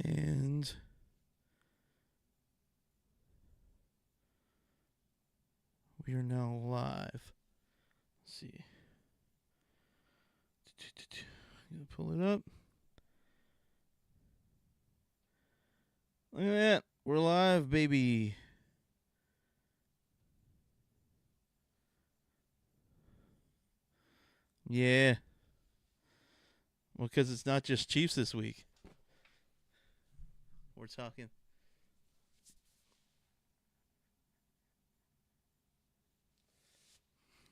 And we are now live. Let's see. I'm going to pull it up. Look at that. We're live, baby. Yeah. Well, because it's not just Chiefs this week. We're talking.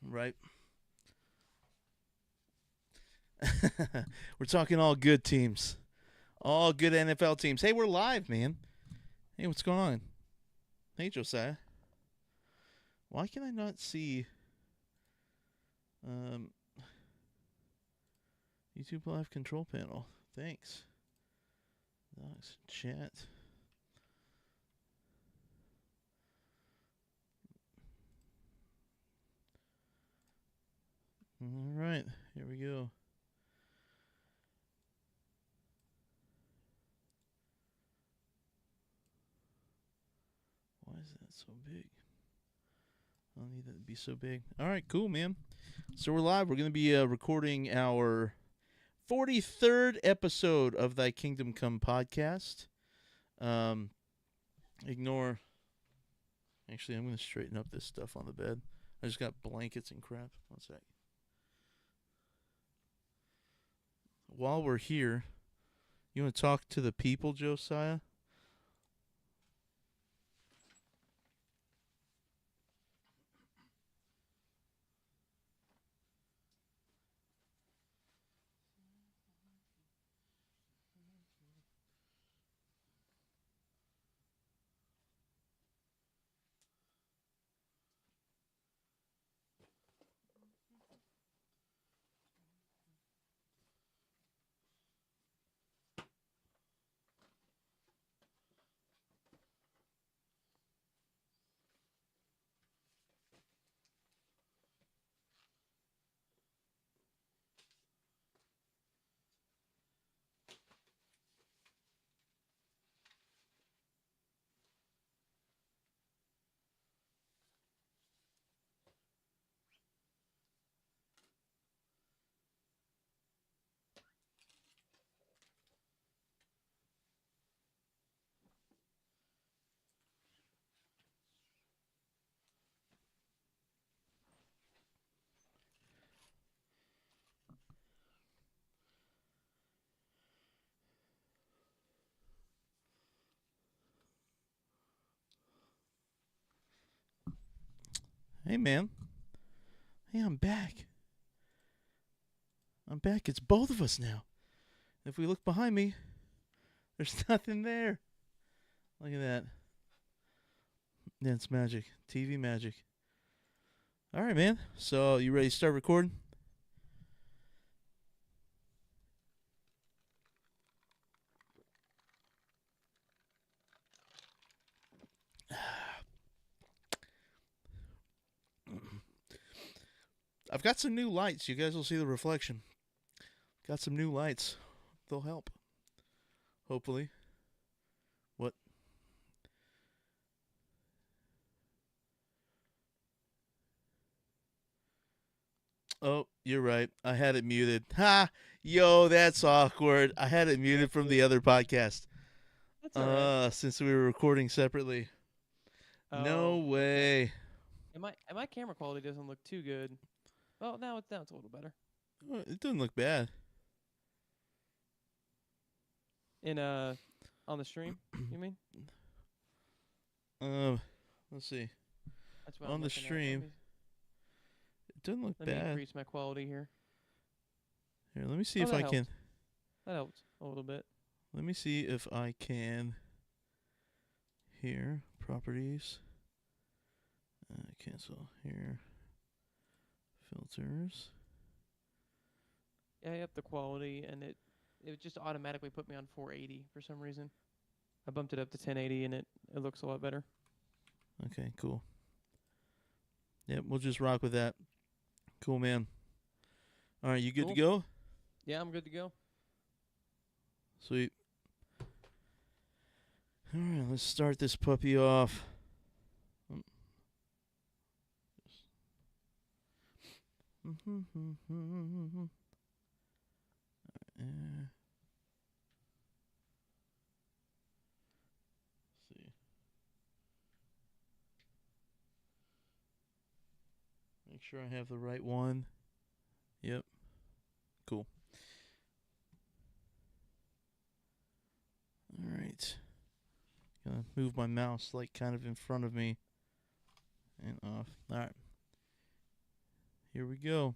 Right. We're talking all good teams. All good NFL teams. Hey, we're live, man. Hey, what's going on? Hey, Josiah. Why can I not see YouTube Live control panel? Thanks. Docs, chat. All right, here we go. Why is that so big? I don't need that to be so big. All right, cool, man. So we're live. We're going to be recording our 43rd episode of Thy Kingdom Come podcast. Ignore. Actually, I'm going to straighten up this stuff on the bed. I just got blankets and crap. One sec. While we're here, you want to talk to the people, Josiah? Hey, man. Hey, I'm back. I'm back. It's both of us now. If we look behind me, there's nothing there. Look at that. Yeah, it's magic. TV magic. All right, man. So, you ready to start recording? I've got some new lights. You guys will see the reflection. Got some new lights. They'll help. Hopefully. What? Oh, you're right. I had it muted. Ha! Yo, that's awkward. I had it muted from the other podcast. That's all right. Since we were recording separately. No Oh, okay. way. And my camera quality doesn't look too good. Oh, now it's a little better. It doesn't look bad. In on the stream, you mean? Um, let's see. That's what On I'm the looking at. Let stream, me it doesn't look let me bad. increase my quality here. Here, let me see Oh, if that I can. helped. That helped a little bit. Let me see if I can. Here, properties. Cancel here. Filters. Yeah, I upped the quality, and it just automatically put me on 480 for some reason. I bumped it up to 1080, and it looks a lot better. Okay, cool. Yep, we'll just rock with that. Cool, man. All right, you good to Cool. go? Yeah, I'm good to go. Sweet. All right, let's start this puppy off. See. Make sure I have the right one. Yep. Cool. All right. Gonna move my mouse like kind of in front of me and off. All right. Here we go.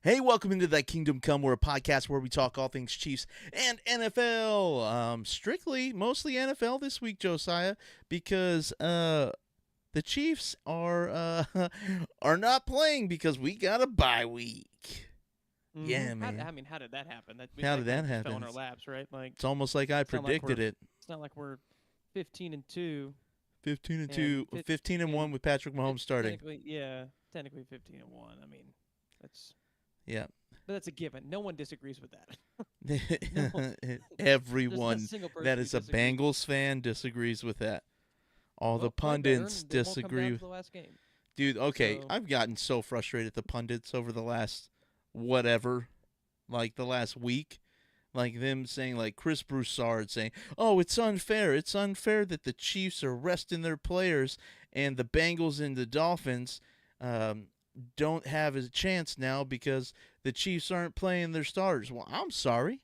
Hey, welcome into Thy Kingdom Come. We're a podcast where we talk all things Chiefs and NFL. Mostly NFL this week, Josiah, because the Chiefs are not playing because we got a bye week. Mm-hmm. Yeah, man. How did that happen? How did that fell happen? in our laps, right? Like it's almost like I predicted it. It's not like we're 15-2. 15-2, 15-1 with Patrick Mahomes starting. Technically 15-1. I mean, that's. Yeah. But that's a given. No one disagrees with that. Everyone that is a Bengals fan disagrees with that. All the pundits disagree. With the last game. Dude, okay, so, I've gotten so frustrated at the pundits over the last the last week. Like them saying, like Chris Broussard saying, oh, it's unfair. It's unfair that the Chiefs are resting their players and the Bengals and the Dolphins don't have a chance now because the Chiefs aren't playing their starters. Well, I'm sorry.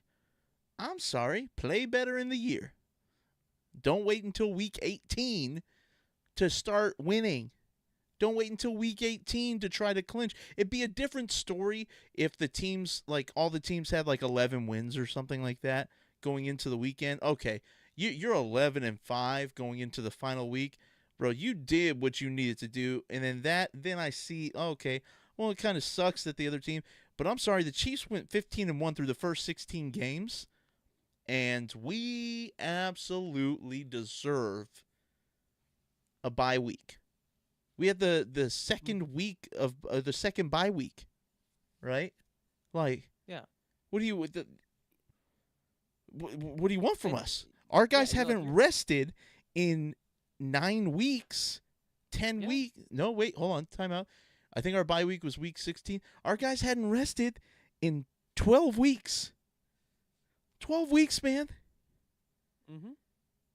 Play better in the year. Don't wait until week 18 to start winning. Don't wait until week 18 to try to clinch. It'd be a different story if the teams, like all the teams had like 11 wins or something like that going into the weekend. Okay, you're 11-5 going into the final week. Bro, you did what you needed to do, and then I see, okay, well, it kind of sucks that the other team, but I'm sorry, the Chiefs went 15-1 through the first 16 games, and we absolutely deserve a bye week. We had the second week of the second bye week, right? Like, yeah. What do you want from us? Our guys haven't rested in 9 weeks, 10 weeks. No, wait, hold on, time out. I think our bye week was week 16. Our guys hadn't rested in 12 weeks. 12 weeks, man. Mm-hmm.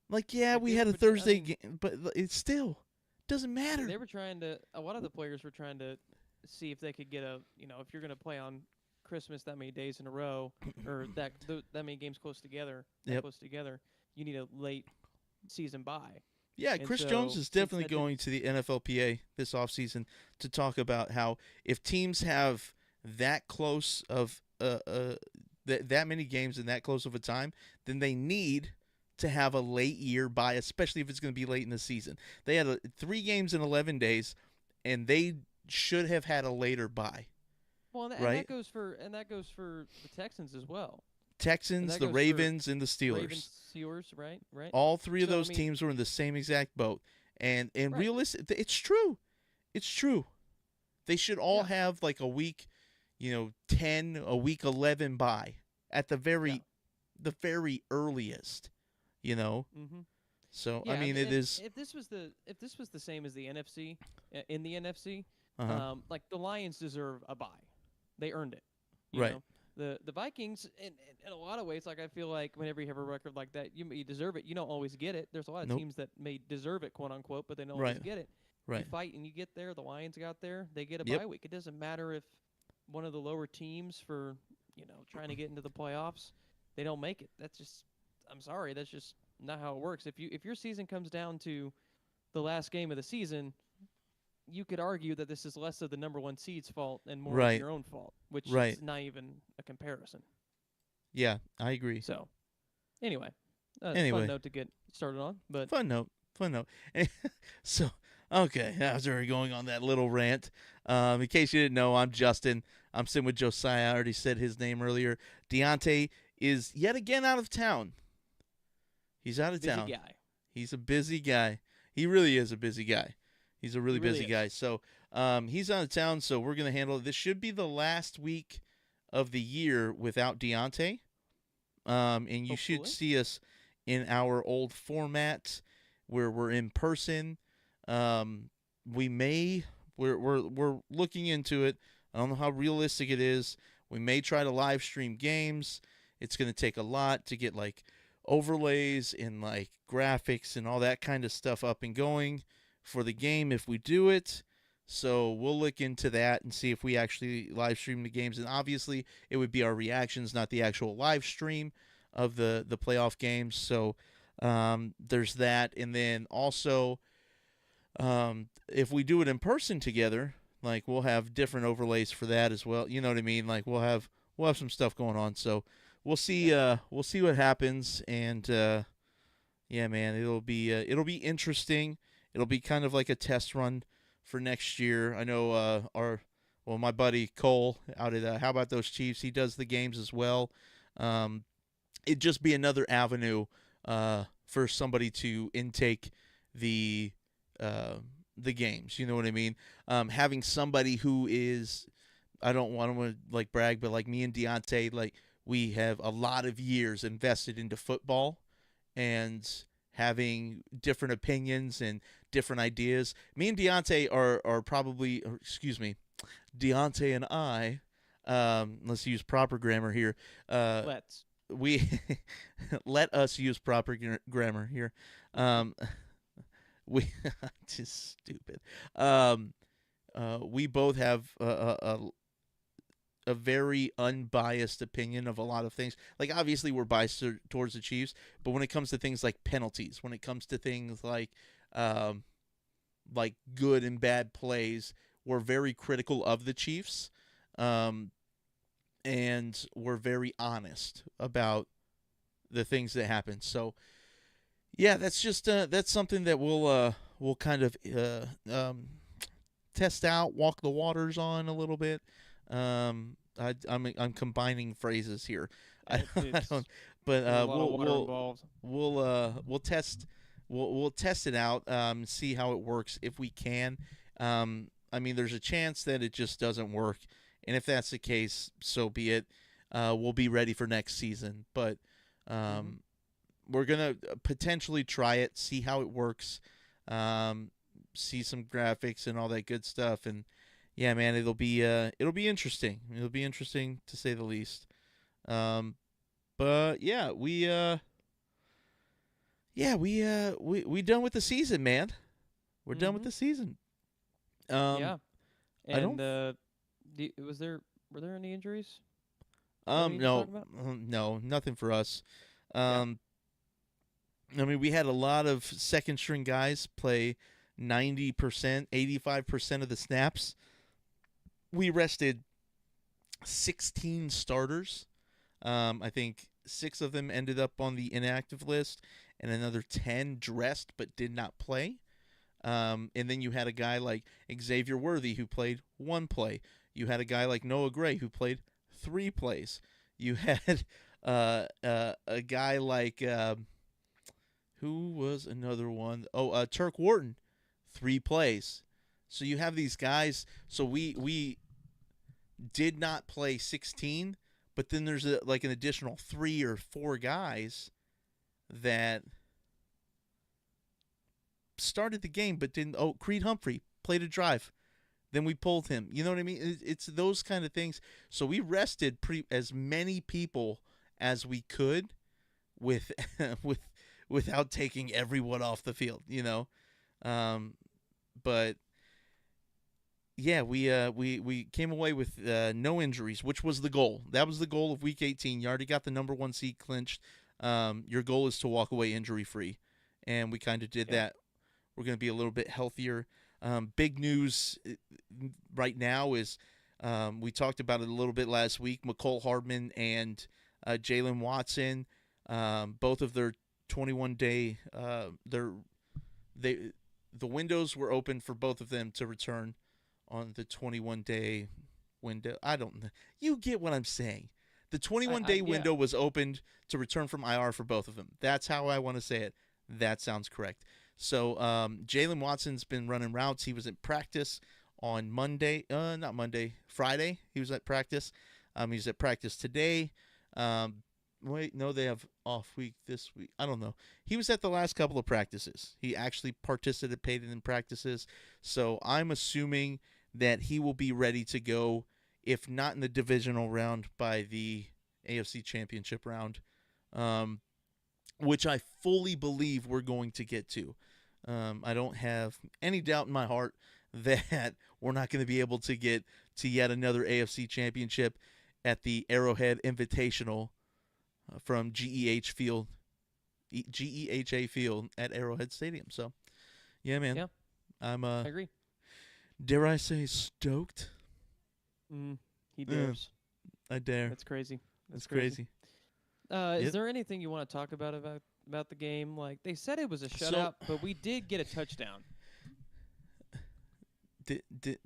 Like, yeah, we had a Thursday game, but it still doesn't matter. They were trying to. A lot of the players were trying to see if they could get if you're going to play on Christmas that many days in a row, or that many games close together, you need a late season bye. Yeah, Chris Jones is definitely going to the NFLPA this offseason to talk about how if teams have that close of that many games in that close of a time, then they need to have a late year bye, especially if it's going to be late in the season. They had 3 games in 11 days, and they should have had a later bye. Well, and that goes for the Texans as well. Texans, the Ravens, and the Steelers. Ravens, Steelers, right. All 3 of those teams were in the same exact boat. And realistic, it's true. It's true. They should all have like a week, 10, a week 11 bye at the very earliest, Mm-hmm. So I mean, it is. If this was the same as the NFC, in the NFC, like the Lions deserve a bye. They earned it. You know? The Vikings, in a lot of ways, like I feel like whenever you have a record like that, you deserve it. You don't always get it. There's a lot of teams that may deserve it, quote unquote, but they don't always get it. Right. You fight and you get there. The Lions got there. They get a bye week. It doesn't matter if one of the lower teams for trying to get into the playoffs, they don't make it. That's just, I'm sorry, that's just not how it works. If your season comes down to the last game of the season, you could argue that this is less of the number 1 seed's fault and more of your own fault, which is not even a comparison. Yeah, I agree. So, anyway, fun note to get started on. But fun note. So, okay, after we're going on that little rant, in case you didn't know, I'm Justyn. I'm sitting with Josiah. I already said his name earlier. Deontay is yet again out of town. He's out of town. Busy guy. He's a busy guy. He really is a busy guy. He's a really busy guy. So he's out of town, so we're going to handle it. This should be the last week of the year without Deontay. And you should Hopefully. see us in our old format where we're in person. Um, we're looking into it. I don't know how realistic it is. We may try to live stream games. It's going to take a lot to get like overlays and like graphics and all that kind of stuff up and going for the game if we do it. So we'll look into that and see if we actually live stream the games. And obviously, it would be our reactions, not the actual live stream of the playoff games. So there's that. And then also, if we do it in person together, like we'll have different overlays for that as well. You know what I mean? Like we'll have some stuff going on. So we'll see. We'll see what happens. And yeah, man, it'll be interesting. It'll be kind of like a test run for next year. I know my buddy Cole out at How About Those Chiefs, he does the games as well. Um, it'd just be another avenue for somebody to intake the the games. You know what I mean? Having somebody who is, I don't want to like brag, but like me and Deontay, like we have a lot of years invested into football and having different opinions and different ideas. Me and Deontay are probably, or excuse me, Deontay and I. Let's use proper grammar here. Let's. We let us use proper grammar here. We just stupid. We both have a very unbiased opinion of a lot of things. Like obviously we're biased towards the Chiefs, but when it comes to things like penalties, when it comes to things like good and bad plays, we're very critical of the Chiefs, and we're very honest about the things that happen. So yeah, that's just that's something that we'll kind of test out, walk the waters on a little bit. I'm combining phrases here. I don't, but There's a lot of water involved. we'll test we'll test it out, see how it works if we can. I mean, there's a chance that it just doesn't work, and if that's the case, so be it. We'll be ready for next season, but we're gonna potentially try it, see how it works, see some graphics and all that good stuff, and yeah, man, it'll be interesting. It'll be interesting to say the least. But yeah, we done with the season, man. We're done with the season. Yeah. I don't. And were there any injuries? No, no, nothing for us. I mean, we had a lot of second string guys play 90%, 85% of the snaps. We rested 16 starters. I think 6 of them ended up on the inactive list, and another 10 dressed but did not play. And then you had a guy like Xavier Worthy who played 1 play. You had a guy like Noah Gray who played 3 plays. You had a guy like who was another one? Oh, Turk Wharton, 3 plays. So you have these guys. So we did not play 16, but then there's like an additional 3 or 4 guys that started the game but didn't. Oh, Creed Humphrey played a drive. Then we pulled him. You know what I mean? It's those kind of things. So we rested as many people as we could with without taking everyone off the field, you know. But yeah, we came away with no injuries, which was the goal. That was the goal of Week 18. You already got the number 1 seed clinched. Your goal is to walk away injury free, and we kind of did that. We're going to be a little bit healthier. Big news right now is we talked about it a little bit last week. McCole Hardman and Jalen Watson, both of their 21-day, the windows were open for both of them to return on the 21-day window. I don't know. You get what I'm saying. The 21-day window was opened to return from IR for both of them. That's how I want to say it. That sounds correct. So Jalen Watson's been running routes. He was at practice on Friday. He was at practice. He's at practice today. Wait, no, they have off week this week. I don't know. He was at the last couple of practices. He actually participated in practices. So I'm assuming that he will be ready to go, if not in the divisional round, by the AFC Championship round, um, which I fully believe we're going to get to. I don't have any doubt in my heart that we're not going to be able to get to yet another AFC Championship at the Arrowhead Invitational from GEHA Field at Arrowhead Stadium. So, yeah, man. Yeah, I'm I agree. dare I say stoked? He dares. I dare. That's crazy. That's crazy. Is there anything you want to talk about the game? Like, they said it was a shutout, but we did get a touchdown.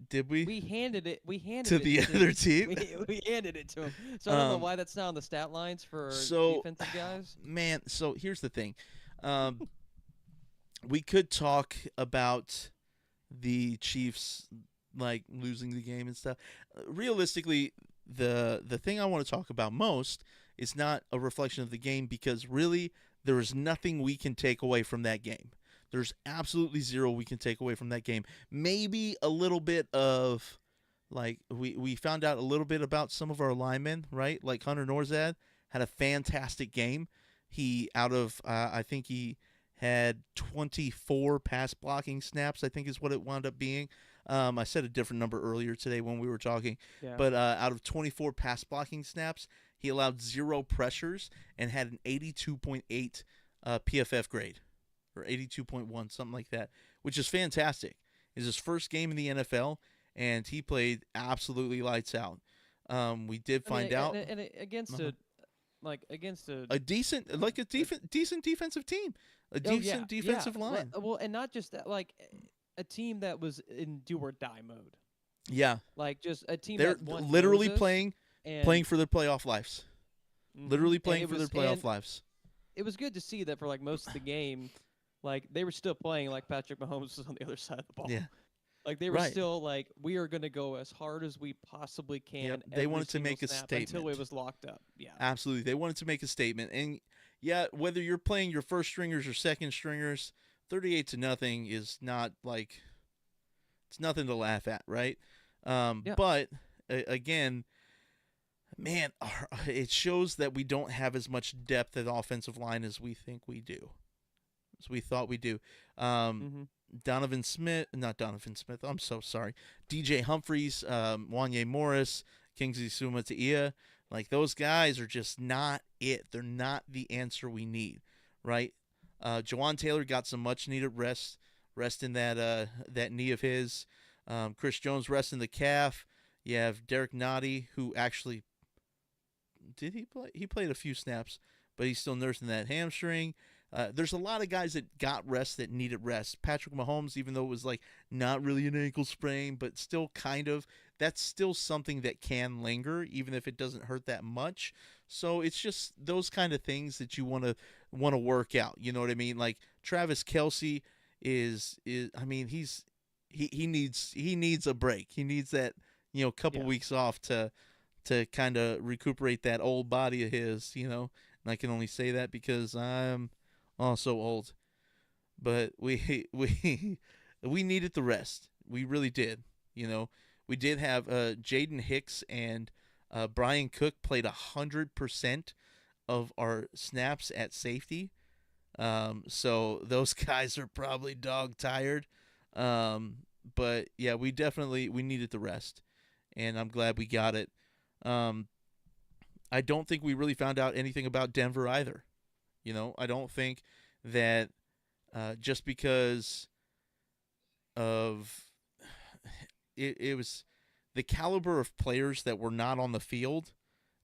Did we? We handed it to the other team. We handed it to him. So I don't know why that's not on the stat lines for defensive guys. Man, so here's the thing. We could talk about the Chiefs like losing the game and stuff. Realistically, the thing I want to talk about most is not a reflection of the game, because really there is nothing we can take away from that game. There's absolutely zero we can take away from that game. Maybe a little bit of, like, we found out a little bit about some of our linemen, right? Like Hunter Norzad had a fantastic game. He, I think he had 24 pass blocking snaps, I think is what it wound up being. I said a different number earlier today when we were talking. Yeah. But out of 24 pass blocking snaps, he allowed 0 pressures and had an 82.8 PFF grade. Or 82.1, something like that, which is fantastic. It's his first game in the NFL, and he played absolutely lights out. We did find out against a decent defensive team, a decent defensive line. Well, and not just that, like a team that was in do or die mode. Yeah, like just a team they're that literally playing for their playoff lives. Mm-hmm. Literally playing for their playoff lives. It was good to see that for like most of the game. Like, they were still playing like Patrick Mahomes was on the other side of the ball. Yeah. Like, they were still like, we are going to go as hard as we possibly can. Yep. They wanted to make a statement. Until it was locked up. Yeah. Absolutely. They wanted to make a statement. And, yeah, whether you're playing your first stringers or second stringers, 38-0 is not like, it's nothing to laugh at, right? But, again, man, it shows that we don't have as much depth at offensive line as we think we do. As we thought we do. I'm so sorry. DJ Humphries, Wanye Morris, Kingsley Sumatia, like those guys are just not it. They're not the answer we need, right? Jawan Taylor got some much needed rest in that knee of his. Chris Jones resting the calf. You have Derek Nottie, who actually did he play? He played a few snaps, but he's still nursing that hamstring. There's a lot of guys that got rest that needed rest. Patrick Mahomes, even though it was like not really an ankle sprain, but still kind of, that's still something that can linger, even if it doesn't hurt that much. So it's just those kind of things that you want to work out. You know what I mean? Like Travis Kelce is I mean, he needs a break. He needs that, couple weeks off to kind of recuperate that old body of his, And I can only say that because I'm so old. But we needed the rest. We really did. We did have Jaden Hicks and Brian Cook played 100% of our snaps at safety. So those guys are probably dog tired. But yeah, we needed the rest, and I'm glad we got it. I don't think we really found out anything about Denver either. I don't think that just because of it was the caliber of players that were not on the field,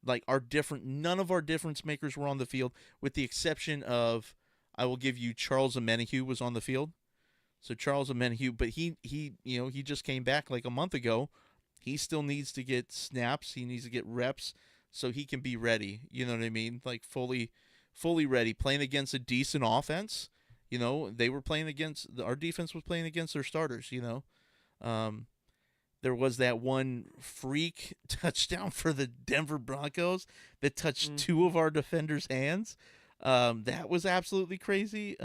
like none of our difference makers were on the field, with the exception of, I will give you, Charles Omenihu was on the field. So Charles Omenihu, but he just came back like a month ago. He still needs to get snaps. He needs to get reps so he can be ready. You know what I mean? Like fully ready, playing against a decent offense. They were playing against, our defense was playing against their starters, there was that one freak touchdown for the Denver Broncos that touched two of our defenders' hands. That was absolutely crazy.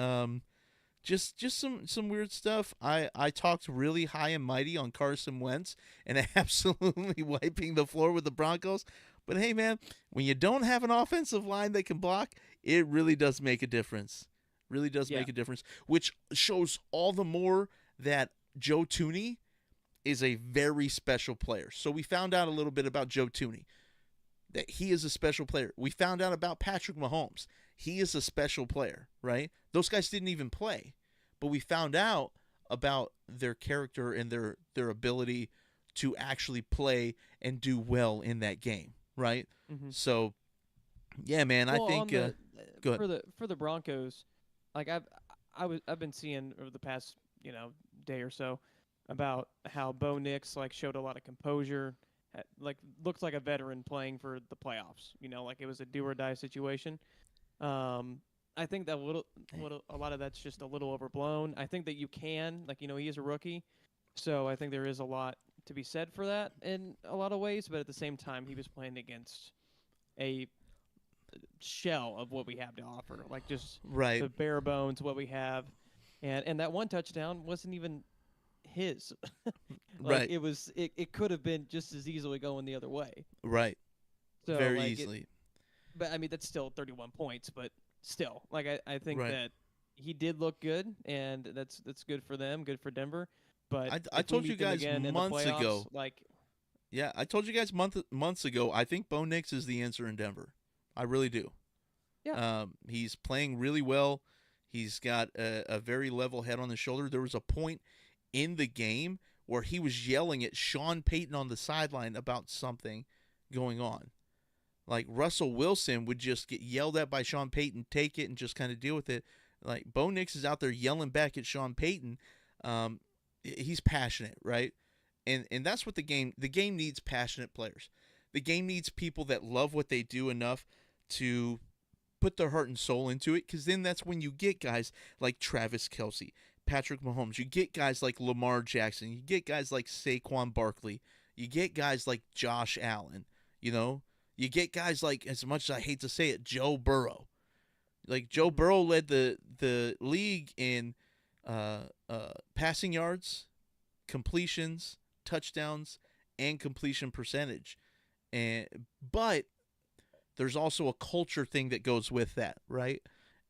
Just some weird stuff. I talked really high and mighty on Carson Wentz and absolutely wiping the floor with the Broncos. But hey, man, when you don't have an offensive line that can block, it really does make a difference. Really does make a difference, which shows all the more that Joe Thuney is a very special player. So we found out a little bit about Joe Thuney, that he is a special player. We found out about Patrick Mahomes. He is a special player, right? Those guys didn't even play, but we found out about their character and their ability to actually play and do well in that game, right? Mm-hmm. So, yeah, man, well, I think go ahead. For the Broncos, like I've been seeing over the past day or so about how Bo Nix like showed a lot of composure, like looks like a veteran playing for the playoffs. Like it was a do or die situation. I think that a lot of that's just a little overblown. I think that you can, like, he is a rookie, so I think there is a lot to be said for that in a lot of ways. But at the same time, he was playing against a shell of what we have to offer, like just the bare bones what we have, and that one touchdown wasn't even his. Like it could have been just as easily going the other way. Right. So, very easily. But I mean, that's still 31 points, but still, like I think that he did look good, and that's good for them, good for Denver. But I told you guys months ago, I told you guys months ago, I think Bo Nix is the answer in Denver. I really do. Yeah. He's playing really well. He's got a very level head on his shoulder. There was a point in the game where he was yelling at Sean Payton on the sideline about something going on. Like Russell Wilson would just get yelled at by Sean Payton, take it, and just kind of deal with it. Like Bo Nix is out there yelling back at Sean Payton. He's passionate, right? And that's what the game needs passionate players. The game needs people that love what they do enough to put their heart and soul into it, because then that's when you get guys like Travis Kelce, Patrick Mahomes. You get guys like Lamar Jackson. You get guys like Saquon Barkley. You get guys like Josh Allen. You get guys like, as much as I hate to say it, Joe Burrow. Like Joe Burrow led the league in passing yards, completions, touchdowns, and completion percentage. But there's also a culture thing that goes with that, right?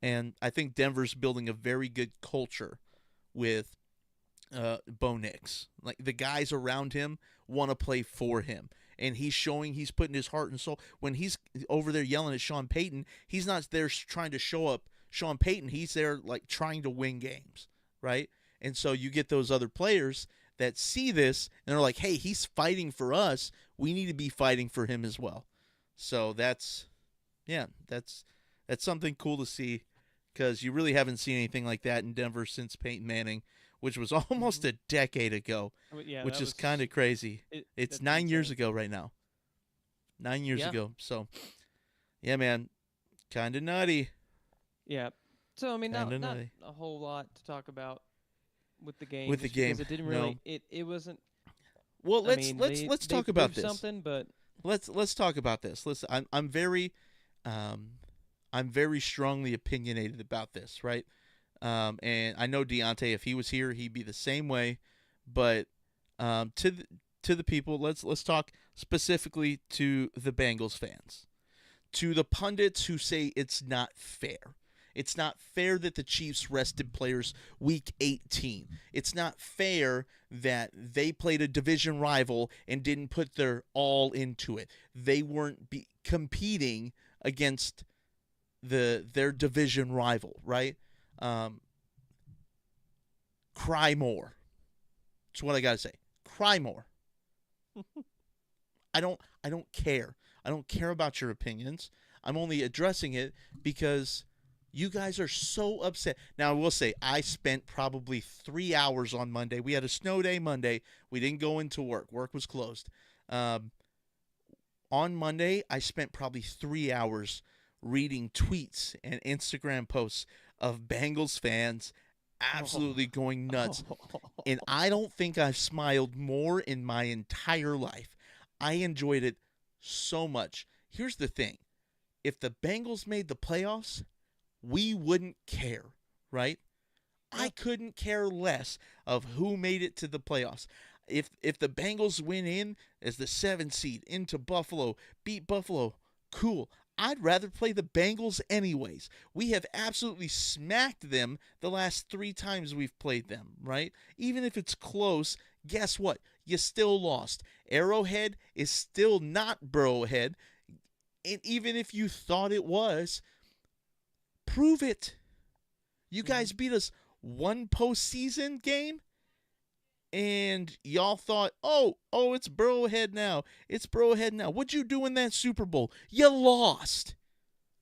And I think Denver's building a very good culture with Bo Nix. Like the guys around him want to play for him. And he's putting his heart and soul. When he's over there yelling at Sean Payton, he's not there trying to show up Sean Payton. He's there like trying to win games, right? And so you get those other players that see this and they're like, hey, he's fighting for us. We need to be fighting for him as well. So that's something cool to see, because you really haven't seen anything like that in Denver since Peyton Manning, which was almost a decade ago, which is kind of crazy. It's 9 years ago right now. 9 years ago. So, yeah, man, kind of nutty. Yeah. So, I mean, not a whole lot to talk about with the game. Because it didn't really. It wasn't. Well, let's talk about this. Something, but let's talk about this. Listen, I'm very strongly opinionated about this, right? And I know Deontay, if he was here, he'd be the same way. But to the people, let's talk specifically to the Bengals fans, to the pundits who say it's not fair. It's not fair that the Chiefs rested players week 18. It's not fair that they played a division rival and didn't put their all into it. They weren't competing against their division rival, right? Cry more. That's what I gotta say. Cry more. I don't care. I don't care about your opinions. I'm only addressing it because you guys are so upset. Now, I will say, I spent probably 3 hours on Monday. We had a snow day Monday. We didn't go into work. Work was closed. On Monday, I spent probably 3 hours reading tweets and Instagram posts of Bengals fans absolutely going nuts. And I don't think I've smiled more in my entire life. I enjoyed it so much. Here's the thing. If the Bengals made the playoffs, we wouldn't care, right? I couldn't care less of who made it to the playoffs. If the Bengals win in as the 7th seed into Buffalo, beat Buffalo, cool. I'd rather play the Bengals anyways. We have absolutely smacked them the last 3 times we've played them, right? Even if it's close, guess what? You still lost. Arrowhead is still not Burrowhead. And even if you thought it was, prove it. You guys beat us 1 postseason game, and y'all thought, oh, it's Burrowhead now. It's Burrowhead now. What'd you do in that Super Bowl? You lost.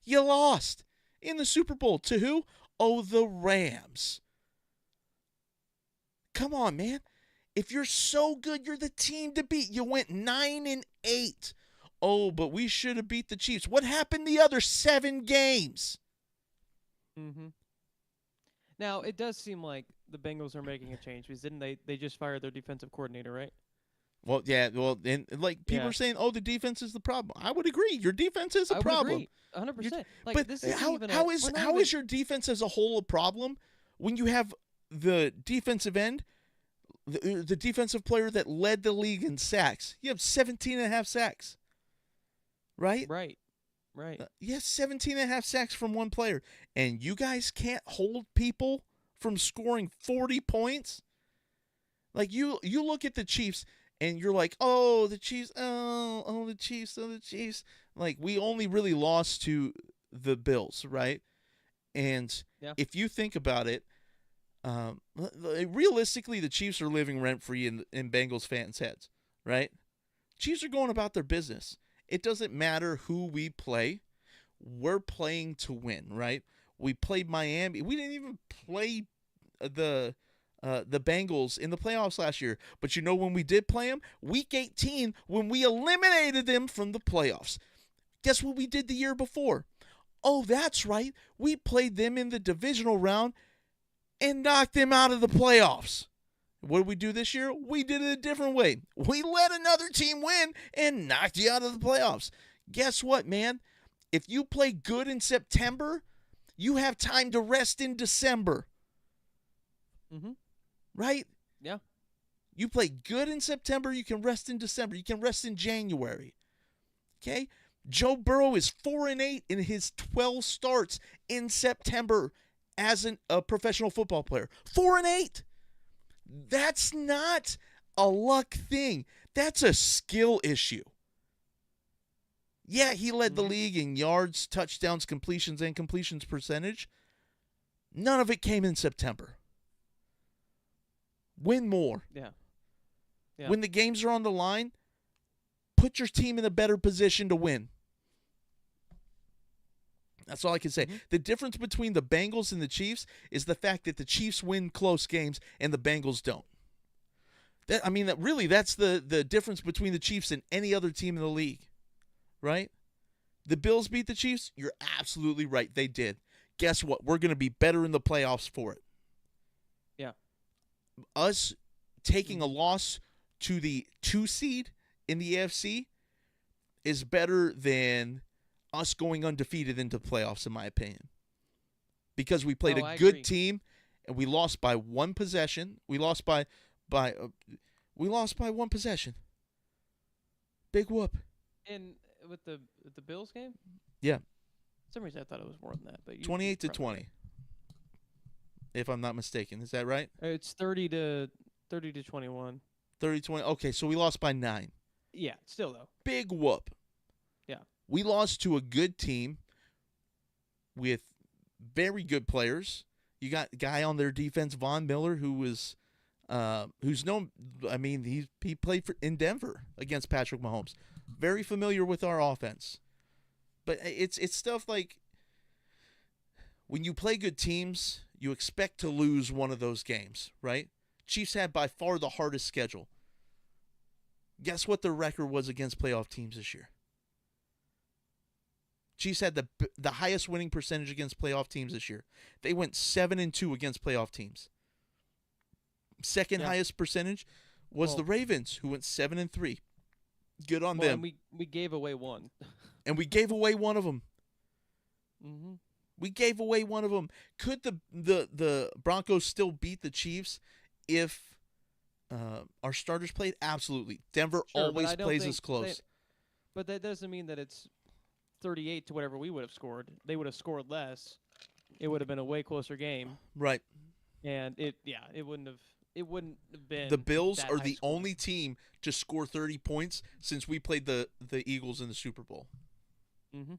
You lost in the Super Bowl. To who? Oh, the Rams. Come on, man. If you're so good, you're the team to beat. You went 9-8. Oh, but we should have beat the Chiefs. What happened the other 7 games? Mm-hmm. Now, it does seem like the Bengals are making a change because didn't they just fired their defensive coordinator, right? Well, yeah. Well, and like people are saying, oh, the defense is the problem. I would agree. Your defense is a problem. I would agree, 100%. Like, but this how is your defense as a whole a problem when you have the defensive end, the defensive player that led the league in sacks? You have 17.5 sacks, right? Right. Yes, 17.5 sacks from one player. And you guys can't hold people from scoring 40 points? Like, you look at the Chiefs, and you're like, oh, the Chiefs, the Chiefs. Like, we only really lost to the Bills, right? And if you think about it, realistically, the Chiefs are living rent-free in Bengals fans' heads, right? Chiefs are going about their business. It doesn't matter who we play. We're playing to win, right? We played Miami. We didn't even play the Bengals in the playoffs last year. But you know when we did play them? Week 18, when we eliminated them from the playoffs. Guess what we did the year before? Oh, that's right. We played them in the divisional round and knocked them out of the playoffs. What did we do this year? We did it a different way. We let another team win and knocked you out of the playoffs. Guess what, man? If you play good in September, you have time to rest in December. Mm-hmm. Right? Yeah. You play good in September, you can rest in December. You can rest in January. Okay? Joe Burrow is 4-8 in his 12 starts in September as a professional football player. 4-8. That's not a luck thing. That's a skill issue. Yeah, he led the league in yards, touchdowns, completions, and completions percentage. None of it came in September. Win more. Yeah. When the games are on the line, put your team in a better position to win. That's all I can say. Mm-hmm. The difference between the Bengals and the Chiefs is the fact that the Chiefs win close games and the Bengals don't. That's the difference between the Chiefs and any other team in the league, right? The Bills beat the Chiefs. You're absolutely right. They did. Guess what? We're going to be better in the playoffs for it. Yeah. Us taking a loss to the 2 seed in the AFC is better than us going undefeated into playoffs, in my opinion. Because we played a good team and we lost by 1 possession. We lost by 1 possession. Big whoop. And with the Bills game? Yeah. For some reason I thought it was more than that, but 28-20. If I'm not mistaken. Is that right? It's 30-21. 30-20. Okay, so we lost by 9. Yeah, still though. Big whoop. Yeah. We lost to a good team with very good players. You got a guy on their defense, Von Miller, who's known. I mean, he played in Denver against Patrick Mahomes. Very familiar with our offense. But it's stuff like when you play good teams, you expect to lose one of those games, right? Chiefs had by far the hardest schedule. Guess what their record was against playoff teams this year? Chiefs had the highest winning percentage against playoff teams this year. They went 7-2 against playoff teams. second highest percentage was the Ravens, who went 7-3. Good on them. And we gave away one. And we gave away one of them. Mm-hmm. We gave away one of them. Could the Broncos still beat the Chiefs if our starters played? Absolutely. Denver always plays us close. But that doesn't mean that it's 38 to whatever we would have scored. They would have scored less. It would have been a way closer game. Right. And it wouldn't have been. The Bills are the only team to score 30 points since we played the Eagles in the Super Bowl. Mm-hmm.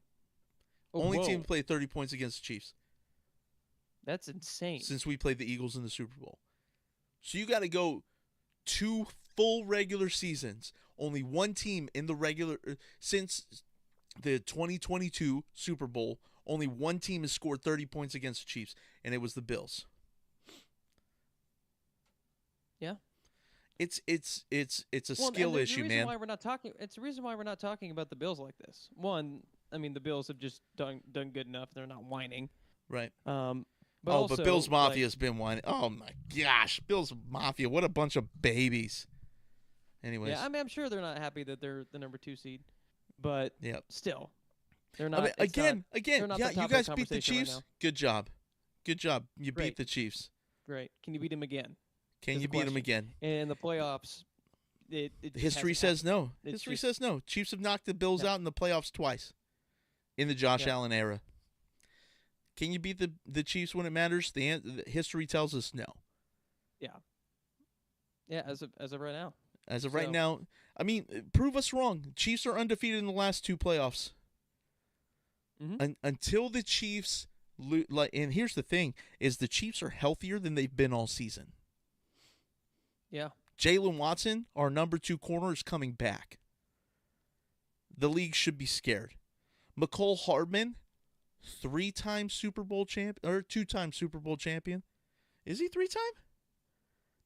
Only team to play 30 points against the Chiefs. That's insane. Since we played the Eagles in the Super Bowl. So you got to go 2 full regular seasons. Only one team in the regular since the 2022 Super Bowl, only one team has scored 30 points against the Chiefs, and it was the Bills. Yeah. It's a skill issue, man. It's the reason why we're not talking about the Bills like this. One, I mean, the Bills have just done good enough. They're not whining. Right. But Bills Mafia's been whining. Oh my gosh, Bills Mafia! What a bunch of babies. Anyways. Yeah, I mean, I'm sure they're not happy that they're the number 2 seed, but still, they're not. I mean, again, yeah, you guys beat the Chiefs. Good job. You beat the Chiefs. Great. Can you beat them again? Can you beat them again? And in the playoffs, history says no. History says no. Chiefs have knocked the Bills out in the playoffs twice in the Josh Allen era. Can you beat the Chiefs when it matters? The history tells us no. Yeah. Yeah, as of right now. As of right now, I mean, prove us wrong. Chiefs are undefeated in the last 2 playoffs. Mm-hmm. Until the Chiefs, and here's the thing, is the Chiefs are healthier than they've been all season. Yeah. Jalen Watson, our number 2 corner, is coming back. The league should be scared. McCole Hardman, 3-time Super Bowl champion, or 2-time Super Bowl champion. Is he 3-time?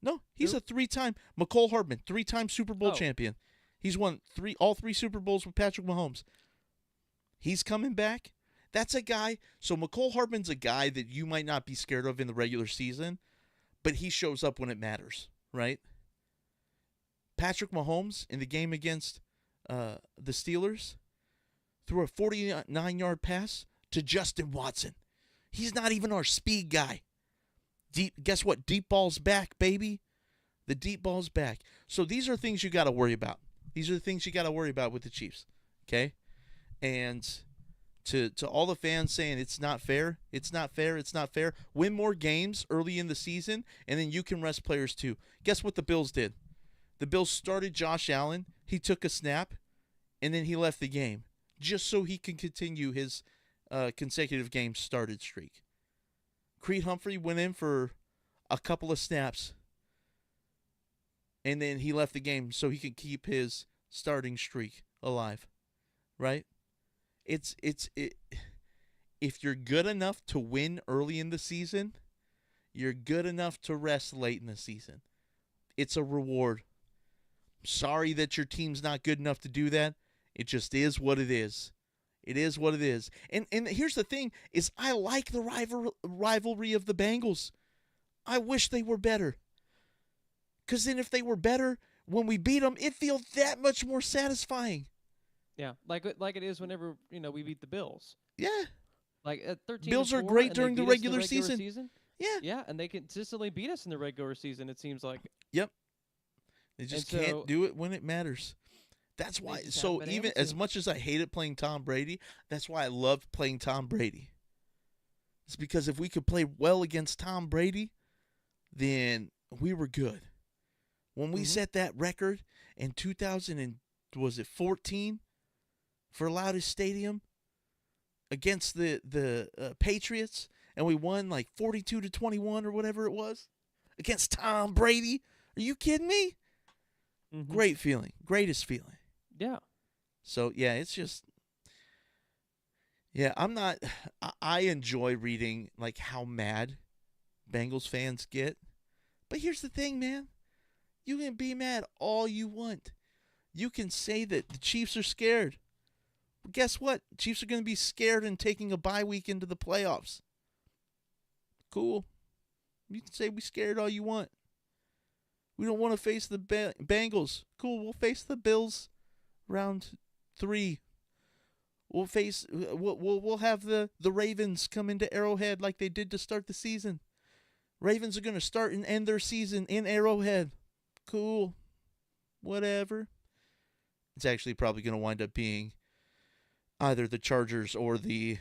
No, he's a 3-time. McCole Hardman, 3-time Super Bowl champion. He's won all 3 Super Bowls with Patrick Mahomes. He's coming back. That's a guy. So McCole Hardman's a guy that you might not be scared of in the regular season, but he shows up when it matters, right? Patrick Mahomes in the game against the Steelers threw a 49-yard pass to Justin Watson. He's not even our speed guy. Guess what? Deep ball's back, baby. The deep ball's back. So these are things you got to worry about. These are the things you got to worry about with the Chiefs. Okay? And to all the fans saying it's not fair, it's not fair, it's not fair, win more games early in the season, and then you can rest players too. Guess what the Bills did? The Bills started Josh Allen. He took a snap, and then he left the game just so he can continue his consecutive games started streak. Creed Humphrey went in for a couple of snaps, and then he left the game so he could keep his starting streak alive, right? If you're good enough to win early in the season, you're good enough to rest late in the season. It's a reward. Sorry that your team's not good enough to do that. It just is what it is. It is what it is. And here's the thing, is I like the rivalry of the Bengals. I wish they were better. Because then if they were better, when we beat them, it feels that much more satisfying. Yeah, like it is whenever, we beat the Bills. Yeah. Like at 13-4, Bills are great during the regular season. Yeah. Yeah, and they consistently beat us in the regular season, it seems like. Yep. They just can't do it when it matters. That's why. So even as much as I hated playing Tom Brady, that's why I loved playing Tom Brady. It's because if we could play well against Tom Brady, then we were good. When we set that record in 2014 for loudest stadium against the Patriots, and we won like 42-21 or whatever it was against Tom Brady. Are you kidding me? Mm-hmm. Great feeling. Greatest feeling. Yeah. So, yeah, it's just, yeah, I enjoy reading, like, how mad Bengals fans get. But here's the thing, man. You can be mad all you want. You can say that the Chiefs are scared. But guess what? Chiefs are going to be scared and taking a bye week into the playoffs. Cool. You can say we scared all you want. We don't want to face the Bengals. Cool, we'll face the Bills round 3. We'll have the Ravens come into Arrowhead like they did to start the season. Ravens are going to start and end their season in Arrowhead. Cool. Whatever. It's actually probably going to wind up being either the Chargers or the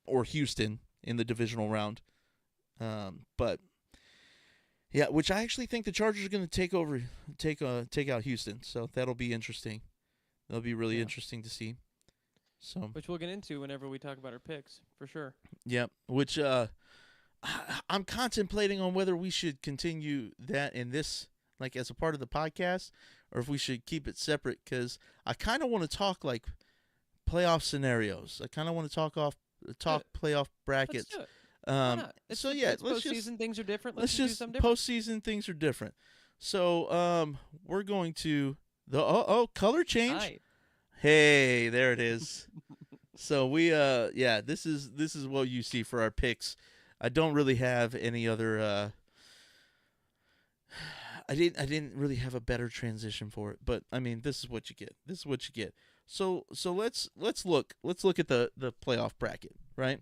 or Houston in the divisional round. But yeah, which I actually think the Chargers are going to take out Houston. So that'll be interesting. That'll be really interesting to see. So, which we'll get into whenever we talk about our picks, for sure. Yep. Which I'm contemplating on whether we should continue that in this, like, as a part of the podcast, or if we should keep it separate, because I kind of want to talk like playoff scenarios. I kind of want to talk playoff brackets. Let's do it. Why not? It's postseason. Things are different. Let's just do something different. Postseason things are different. So we're going to the color change. Hi. Hey, there it is. So we this is what you see for our picks. I don't really have any other I didn't really have a better transition for it, but I mean, this is what you get. So let's look at the playoff bracket, right?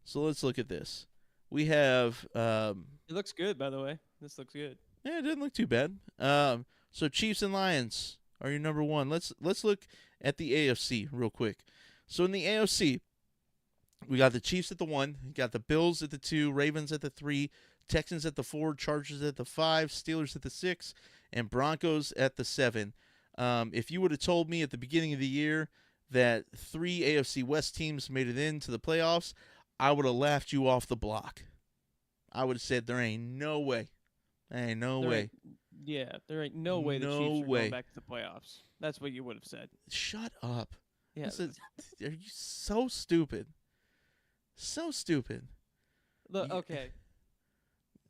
So let's look at this. We have it looks good, by the way. This looks good. Yeah, it didn't look too bad. So Chiefs and Lions are your number 1. Let's look at the AFC real quick. So in the AFC, we got the Chiefs at the 1, we got the Bills at the 2, Ravens at the 3, Texans at the 4, Chargers at the 5, Steelers at the 6, and Broncos at the 7. If you would have told me at the beginning of the year that 3 AFC West teams made it into the playoffs, I would have laughed you off the block. I would have said there ain't no way. There ain't no way. There ain't no way the Chiefs are going back to the playoffs. That's what you would have said. Shut up. Yeah. Are you so stupid? So stupid. Look, okay.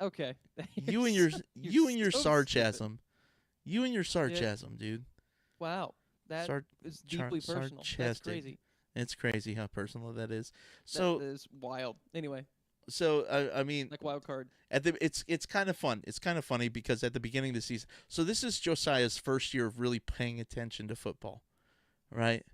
Okay. You and your sarcasm. You and your sarcasm, dude. Wow. That is deeply personal. That's crazy. It's crazy how personal that is. So that is wild. Anyway. So I mean, like wild card. It's kind of fun. It's kind of funny because at the beginning of the season, so this is Josiah's first year of really paying attention to football, right?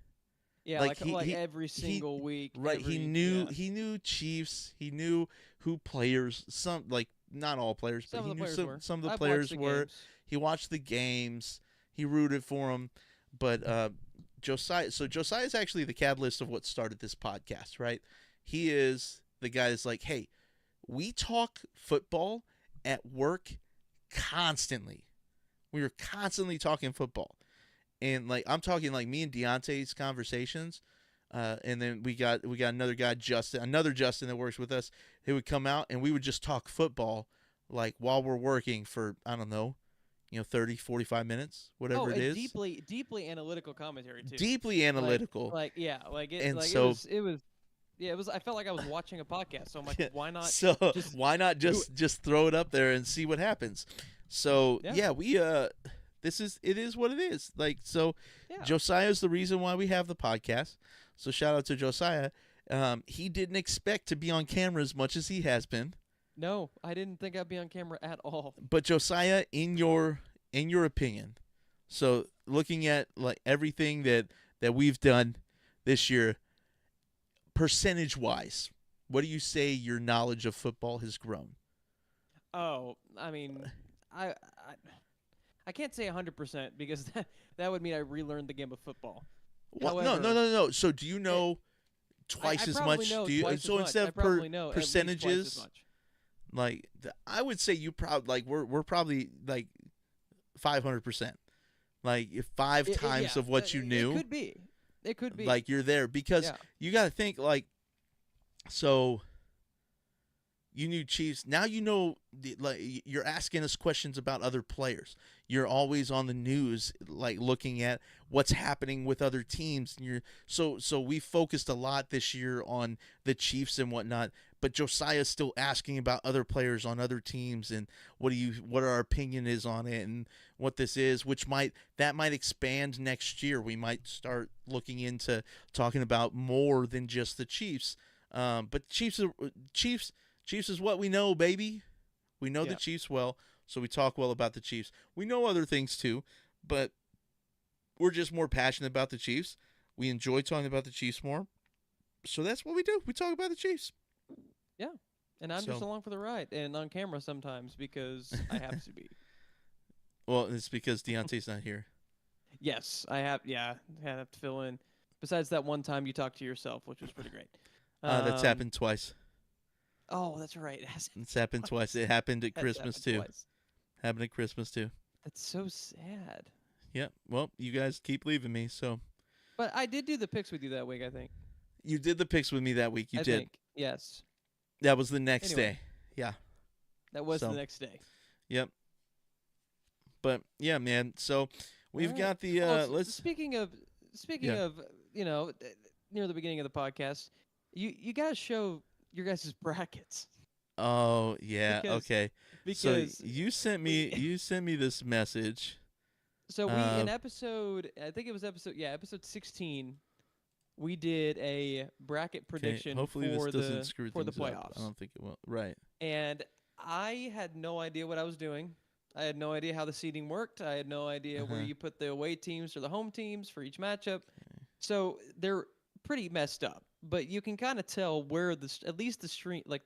Yeah, like every single week. Right. He knew Chiefs. He knew who players. Some, like, not all players, but he knew some of the players were. He watched the games. He rooted for them. But Josiah. So Josiah is actually the catalyst of what started this podcast, right? He is the guy that's like, hey, we talk football at work constantly. We were constantly talking football. And like I'm talking like me and Deontay's conversations, and then we got another guy, Justin that works with us. He would come out and we would just talk football like while we're working for, I don't know, 30, 45 minutes, whatever it is. Deeply analytical commentary too. Deeply analytical. It was. I felt like I was watching a podcast. So I'm like, why not? So why not just throw it up there and see what happens? So it is what it is. Like, so Josiah is the reason why we have the podcast. So shout out to Josiah. He didn't expect to be on camera as much as he has been. No, I didn't think I'd be on camera at all. But Josiah, in your opinion, so looking at like everything that we've done this year, percentage wise, what do you say your knowledge of football has grown? Oh, I mean, I can't say 100% because that would mean I relearned the game of football. Well, however, no. So do you know twice as much? Instead of percentages, like I would say you probably we're probably like 500%, like 5 times of what you knew. It could be like you're there because you got to think like so. You knew Chiefs. Now you know, like you're asking us questions about other players. You're always on the news, like looking at what's happening with other teams. And so we focused a lot this year on the Chiefs and whatnot. But Josiah's still asking about other players on other teams and what our opinion is on it and what this is, that might expand next year. We might start looking into talking about more than just the Chiefs. But Chiefs is what we know, baby. We know the Chiefs well. So we talk well about the Chiefs. We know other things too, but we're just more passionate about the Chiefs. We enjoy talking about the Chiefs more. So that's what we do. We talk about the Chiefs. Yeah. And I'm just along for the ride and on camera sometimes because I have to be. Well, it's because Deontay's not here. Yes, I have. Yeah, I have to fill in. Besides that one time you talked to yourself, which was pretty great. That's happened twice. Oh, that's right. It's happened twice. It happened at Christmas too. Twice. Happened at Christmas too. That's so sad. Yeah. Well, you guys keep leaving me, so. But I did do the picks with you that week, I think. You did the picks with me that week. You I did. think. Yes. That was the next day. Yeah. That was the next day. Yep. But yeah, man. So we've got the let's. Speaking of near the beginning of the podcast, you guys show your guys' brackets. Oh yeah. Okay. Because so you sent me this message. So we in episode, I think it was episode 16. We did a bracket prediction Hopefully for this doesn't screw the things up. playoffs. I don't think it will. Right. And I had no idea what I was doing. I had no idea how the seeding worked. I had no idea where you put the away teams or the home teams for each matchup. Okay. So they're pretty messed up. But you can kind of tell where at least the stream, like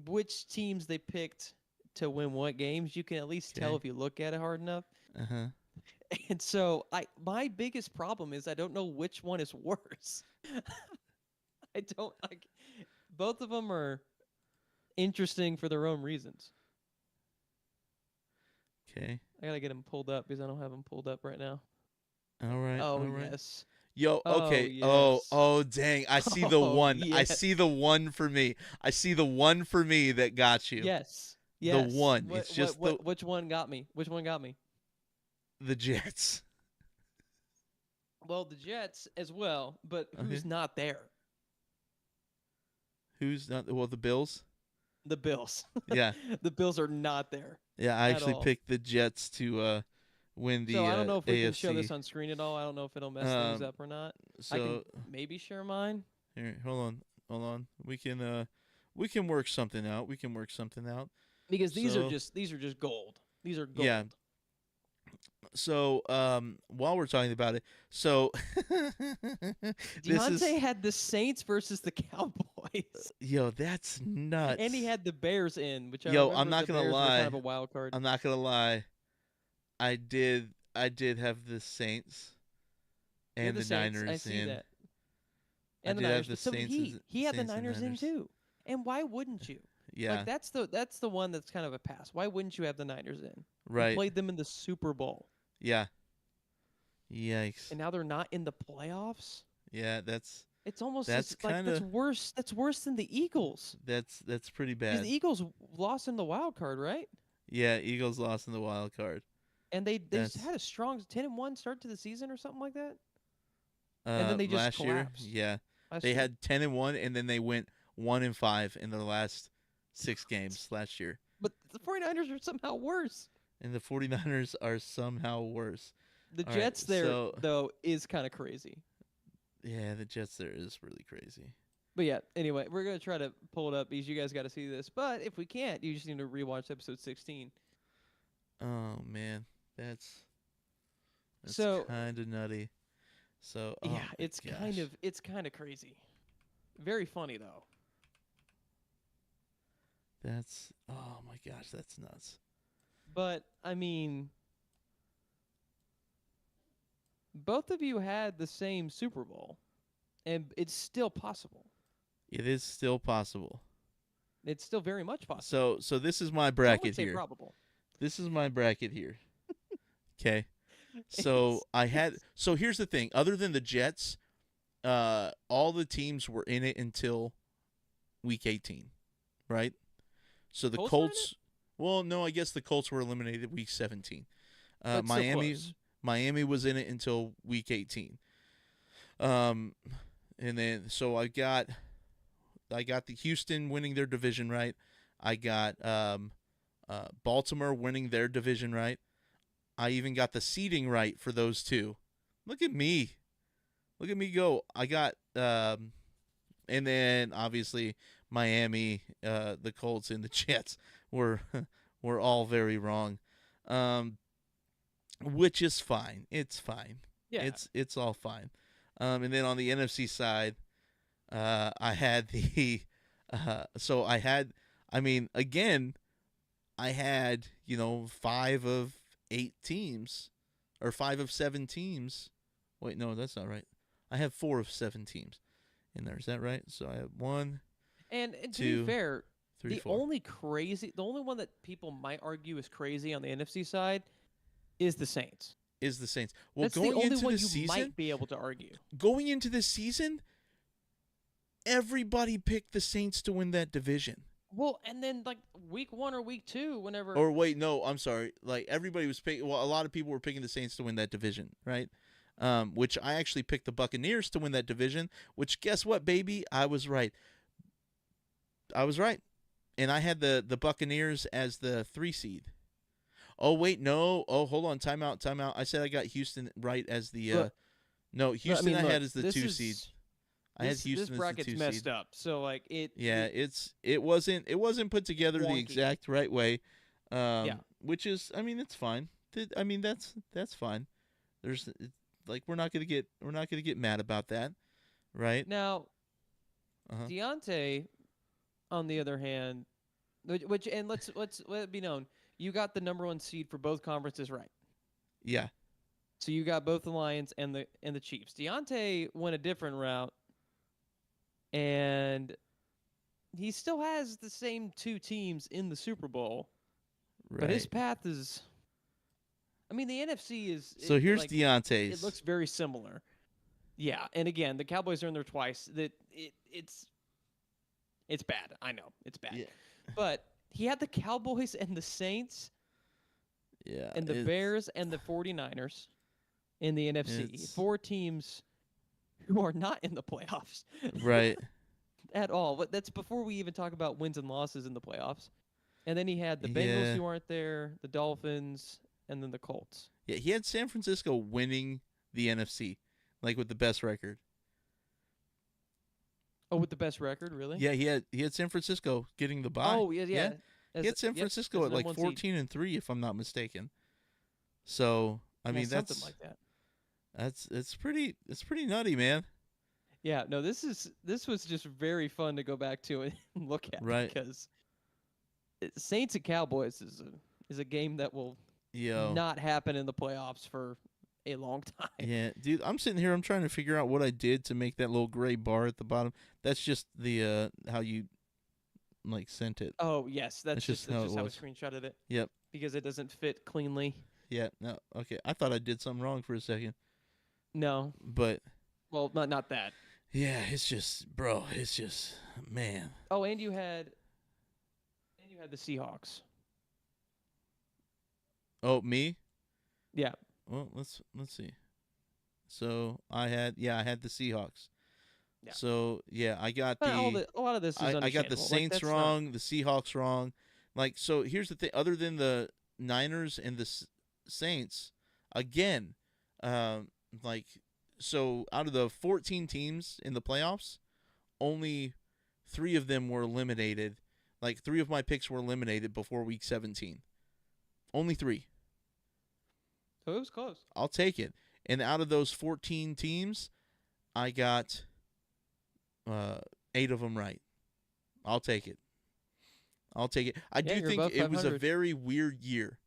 which teams they picked to win what games. You can at least tell if you look at it hard enough. Uh-huh. And so my biggest problem is I don't know which one is worse. I don't like both of them are interesting for their own reasons. Okay. I gotta get them pulled up because I don't have them pulled up right now. All right. Oh, all right. yes. Yo, okay. Yes. Oh, dang. I see the one. Yes. I see the one for me. I see the one for me that got you. Yes. The one. It's just which one got me? Which one got me? The Jets. Well, the Jets as well, but who's not there? Who's not? Well, the Bills. The Bills. Yeah. The Bills are not there. Yeah, I actually picked the Jets to win the AFC. So I don't know if we can show this on screen at all. I don't know if it'll mess things up or not. So I can maybe share mine. Here, hold on. We can work something out. Because these are just gold. These are gold. Yeah. So, while we're talking about it, so Deontay had the Saints versus the Cowboys. Yo, that's nuts. And he had the Bears in, which I'm not gonna lie. Kind of a wild card. I'm not gonna lie. I did have the Saints and the Niners I see in. That. And the Niners. So he had the Niners in too. And why wouldn't you? Yeah. Like that's the one that's kind of a pass. Why wouldn't you have the Niners in? Right. You played them in the Super Bowl. Yeah. Yikes. And now they're not in the playoffs? Yeah, it's almost that's worse. That's worse than the Eagles. That's pretty bad. Because the Eagles lost in the wild card, right? Yeah, Eagles lost in the wild card. And they just had a strong 10-1 start to the season or something like that. And then they just last collapsed. Year, yeah. They had 10-1 and then they went 1-5 in their last 6 games last year. But the 49ers are somehow worse. And the 49ers are somehow worse. The Jets though, is kind of crazy. Yeah, the Jets there is really crazy. But yeah, anyway, we're going to try to pull it up because you guys got to see this. But if we can't, you just need to rewatch episode 16. Oh, man. That's kind of nutty. So yeah, it's kind of crazy. Very funny, though. Oh, my gosh, that's nuts. But, I mean, both of you had the same Super Bowl, and it's still possible. It is still possible. It's still very much possible. So this is my bracket here. Probable. This is my bracket here. Okay. So So here's the thing. Other than the Jets, all the teams were in it until week 18, right? So the Colts. Well, no, I guess the Colts were eliminated week 17. Miami was in it until week 18. And then so I got the Houston winning their division right. I got Baltimore winning their division right. I even got the seeding right for those two. Look at me. Look at me go. I got and then obviously Miami, the Colts and the Jets were were all very wrong, which is fine. It's fine. Yeah. It's all fine. And then on the NFC side, I had the so I had, I mean, again, I had 5 of 8 teams, or 5 of 7 teams. Wait, no, that's not right. I have 4 of 7 teams in there. Is that right? So I have 1, And to 2, be fair, 3, the 4. only one that people might argue is crazy on the NFC side is the Saints. Is the Saints. Well, That's the going only into one the you season, might be able to argue. going into this season, everybody picked the Saints to win that division. Well, and then like week 1 or week 2, whenever. Or wait, no, I'm sorry. Like everybody was picking. Well, a lot of people were picking the Saints to win that division, right? Which I actually picked the Buccaneers to win that division. Which, guess what, baby? I was right. And I had the Buccaneers as the 3 seed. Oh wait, no. Oh, hold on. Time out. I said I got Houston right as the. Look, no, Houston look, I had as the 2 seed. I had This Houston as the 2 bracket's seed. messed up. So like it. Yeah, it wasn't put together the wonky. exact right way. Yeah. Which is, I mean, it's fine. I mean, that's fine. There's like we're not gonna get mad about that, right? Now, Uh-huh. Deontay, on the other hand, which and let's let it be known, you got the number 1 seed for both conferences right. Yeah. So you got both the Lions and the Chiefs. Deontay went a different route, and he still has the same 2 teams in the Super Bowl, Right. but his path is. I mean, the NFC is. So here's like, Deontay's. It looks very similar. Yeah, and again, the Cowboys are in there twice. It's bad. I know it's bad. Yeah. But he had the Cowboys and the Saints Yeah. and the Bears and the 49ers in the NFC. 4 teams who are not in the playoffs. Right. At all. But that's before we even talk about wins and losses in the playoffs. And then he had the Bengals who aren't there, the Dolphins, and then the Colts. Yeah, he had San Francisco winning the NFC, like with the best record. Oh, with the best record, really? Yeah, he had San Francisco getting the bye. Oh, yeah. He had San Francisco at like 14-3, if I'm not mistaken. So I mean, that's something like that. It's pretty nutty, man. Yeah, no, this was just very fun to go back to and look at, right? Because Saints and Cowboys is a game that will not happen in the playoffs for a long time. Yeah, dude, I'm sitting here. I'm trying to figure out what I did to make that little gray bar at the bottom. That's just the how you like sent it. Oh yes, that's just how I screenshotted it. Yep. Because it doesn't fit cleanly. Yeah. No. Okay. I thought I did something wrong for a second. No. But. Well, not that. Yeah, it's just, bro. It's just, man. Oh, and you had the Seahawks. Oh, me? Yeah. Well, let's see. So I had the Seahawks. Yeah. So yeah, I got a lot of this is I got the Saints wrong, the Seahawks wrong. Like, so here's the thing. Other than the Niners and the Saints, again, like, so out of the 14 teams in the playoffs, only 3 of them were eliminated. Like 3 of my picks were eliminated before week 17. Only 3. So it was close. I'll take it. And out of those 14 teams, I got 8 of them right. I'll take it. I do think it was a very weird year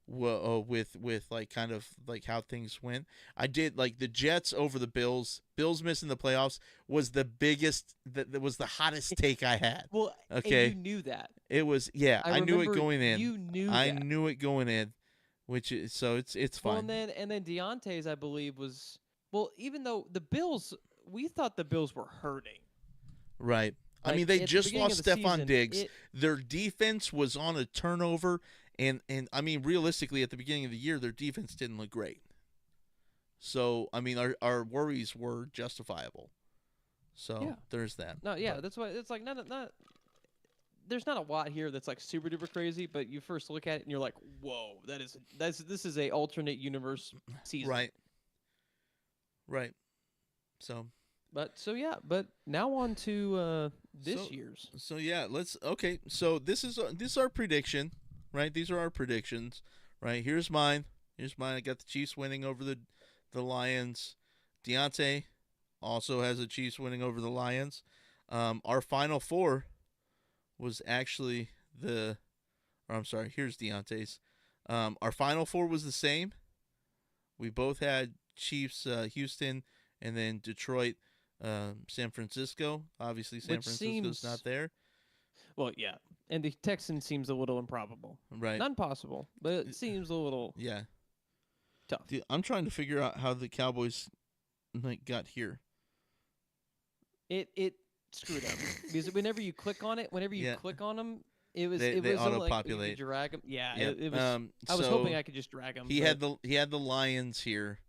with like kind of like how things went. I did like the Jets over the Bills. Bills missing the playoffs was the biggest, that was the hottest take I had. Well, okay. And you knew that. It was, yeah, I knew it going in. You knew I knew it going in, which is, so it's fine. Well, and then Deontay's, I believe, was, well, even though the Bills, we thought the Bills were hurting. Right. Like, I mean, they just lost Stephon Diggs. Their defense was on a turnover, and I mean, realistically, at the beginning of the year, their defense didn't look great. So, I mean, our worries were justifiable. So, there's that. No, yeah, that's why it's like not there's not a lot here that's like super duper crazy, but you first look at it and you're like, whoa, this is a alternate universe season. Right. Right. So. But now on to this year's. So yeah, so this is our prediction. right? These are our predictions, right? Here's mine. I got the Chiefs winning over the Lions. Deontay also has the Chiefs winning over the Lions. Our Final Four was actually here's Deontay's. Our Final Four was the same. We both had Chiefs, Houston, and then Detroit, San Francisco. Obviously, San Francisco's not there. Well, yeah. And the Texans seems a little improbable. Right. Not impossible, but it seems a little tough. Dude, I'm trying to figure out how the Cowboys got here. It screwed up because whenever you click on it, click on them, it was auto-populate. Like drag them. Yeah, yep. it was. I was hoping I could just drag them. He had the Lions here,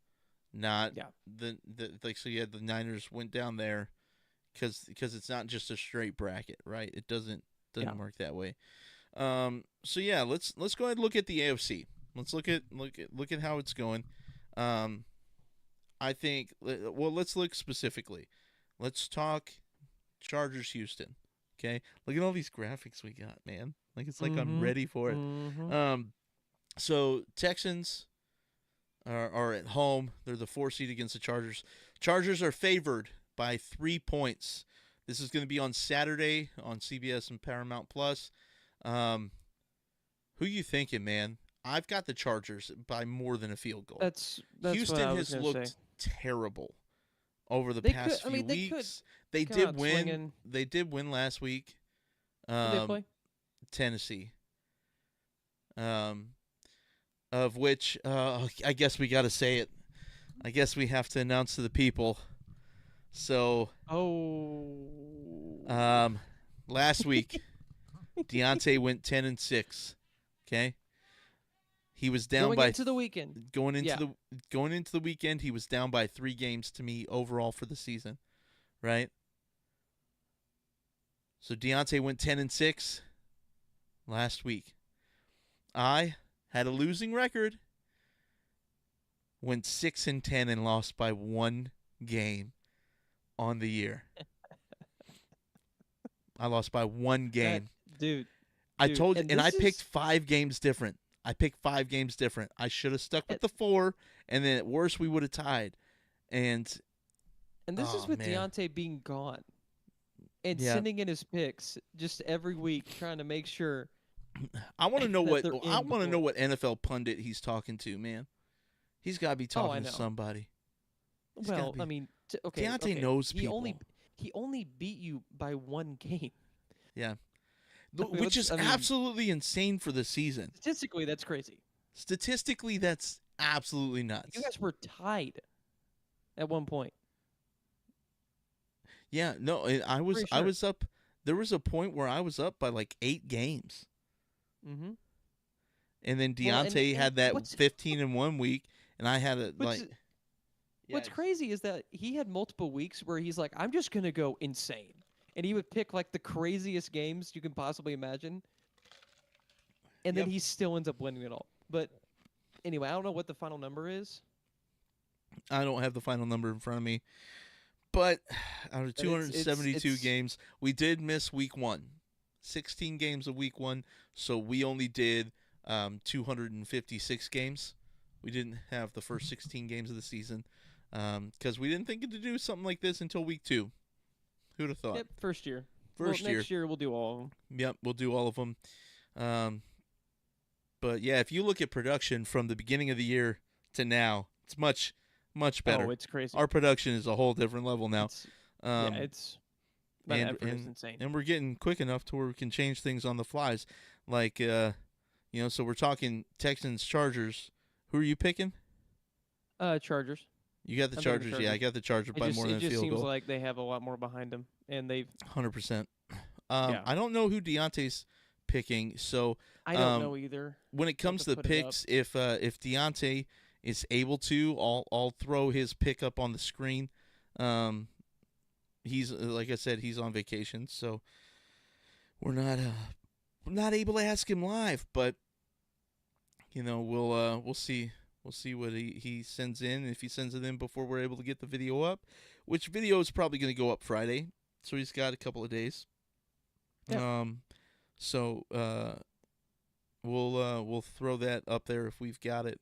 not the so you had the Niners went down there because it's not just a straight bracket, right? It doesn't work that way. So yeah, let's go ahead and look at the AFC. Let's look at how it's going. I think let's look specifically. Let's talk Chargers Houston. Okay, look at all these graphics we got, man. Like it's like I'm ready for it. Mm-hmm. So Texans are at home. They're the 4 seed against the Chargers. Chargers are favored by 3 points. This is going to be on Saturday on CBS and Paramount Plus. Who you thinking, man? I've got the Chargers by more than a field goal. That's Houston what I was has looked say. Terrible over the past few weeks. They did win. Swinging. They did win last week. Did they play? Tennessee. Of which I guess we got to say it. I guess we have to announce to the people. So. Last week, Deontay went 10-6. Okay. He was down going into the weekend. Going into the weekend, he was down by 3 games to me overall for the season, right? So Deontay went 10-6 last week. I had a losing record. Went 6-10 and lost by 1 game on the year. I lost by 1 game. I told you, and I picked 5 games different. I should have stuck with the 4, and then at worst we would have tied. And this is with Deontay being gone and sending in his picks just every week, trying to make sure. I want to know what NFL pundit he's talking to, man. He's got to be talking to somebody. Well, I mean, Deontay knows people. He only beat you by 1 game. Yeah. Which is absolutely insane for the season. Statistically, that's crazy. Statistically, that's absolutely nuts. You guys were tied at one point. Yeah, no, I was up. There was a point where I was up by like 8 games. Mm-hmm. And then Deontay had that 15-1 week, and I had it like. What's crazy is that he had multiple weeks where he's like, I'm just gonna go insane. And he would pick like the craziest games you can possibly imagine. And then he still ends up winning it all. But anyway, I don't know what the final number is. I don't have the final number in front of me. But out of 272 games, we did miss week 1. 16 games of week 1. So we only did 256 games. We didn't have the first 16 games of the season because we didn't think to do something like this until week 2. Who'd have thought? Yep, first year. Next year we'll do all of them. Yep, we'll do all of them. But yeah, if you look at production from the beginning of the year to now, it's much better. Oh, it's crazy. Our production is a whole different level now. It's insane. And we're getting quick enough to where we can change things on the flies. Like, so we're talking Texans, Chargers. Who are you picking? Chargers. You got the Chargers. Yeah, I got the Chargers by more than a field goal. It just seems like they have a lot more behind them, and they've 100%. I don't know who Deontay's picking, so I don't know either. When it comes to the picks, if Deontay is able to, I'll throw his pick up on the screen. He's like I said, he's on vacation, so we're not able to ask him live, but we'll see. We'll see what he sends in. If he sends it in before we're able to get the video up, which video is probably going to go up Friday, so he's got a couple of days. Yeah. we'll throw that up there if we've got it.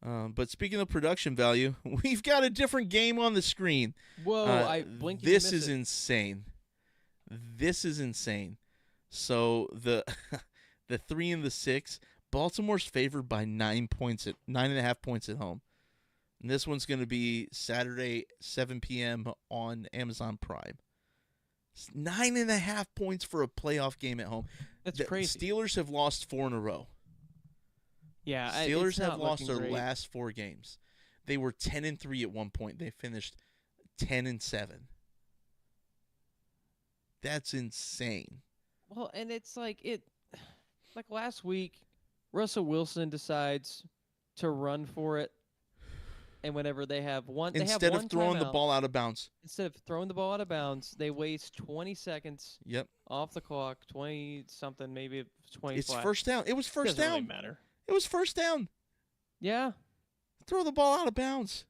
But speaking of production value, we've got a different game on the screen. Whoa! I blinked. This is insane. This is insane. So the the 3 and the 6, Baltimore's favored by 9.5 points at home. And this one's going to be Saturday, 7 p.m. on Amazon Prime. It's 9.5 points for a playoff game at home. That's the crazy. Steelers have lost 4 in a row. Yeah, Steelers have lost their great. last 4 games. They were 10-3 at one point. They finished 10-7. That's insane. Well, and it's like last week, Russell Wilson decides to run for it, and whenever they have one, Instead of throwing the ball out of bounds. Instead of throwing the ball out of bounds, they waste 20 seconds. Yep. Off the clock, 20 something, maybe 20. It's first down. It was first down. Doesn't really matter. It was first down. Yeah. Throw the ball out of bounds.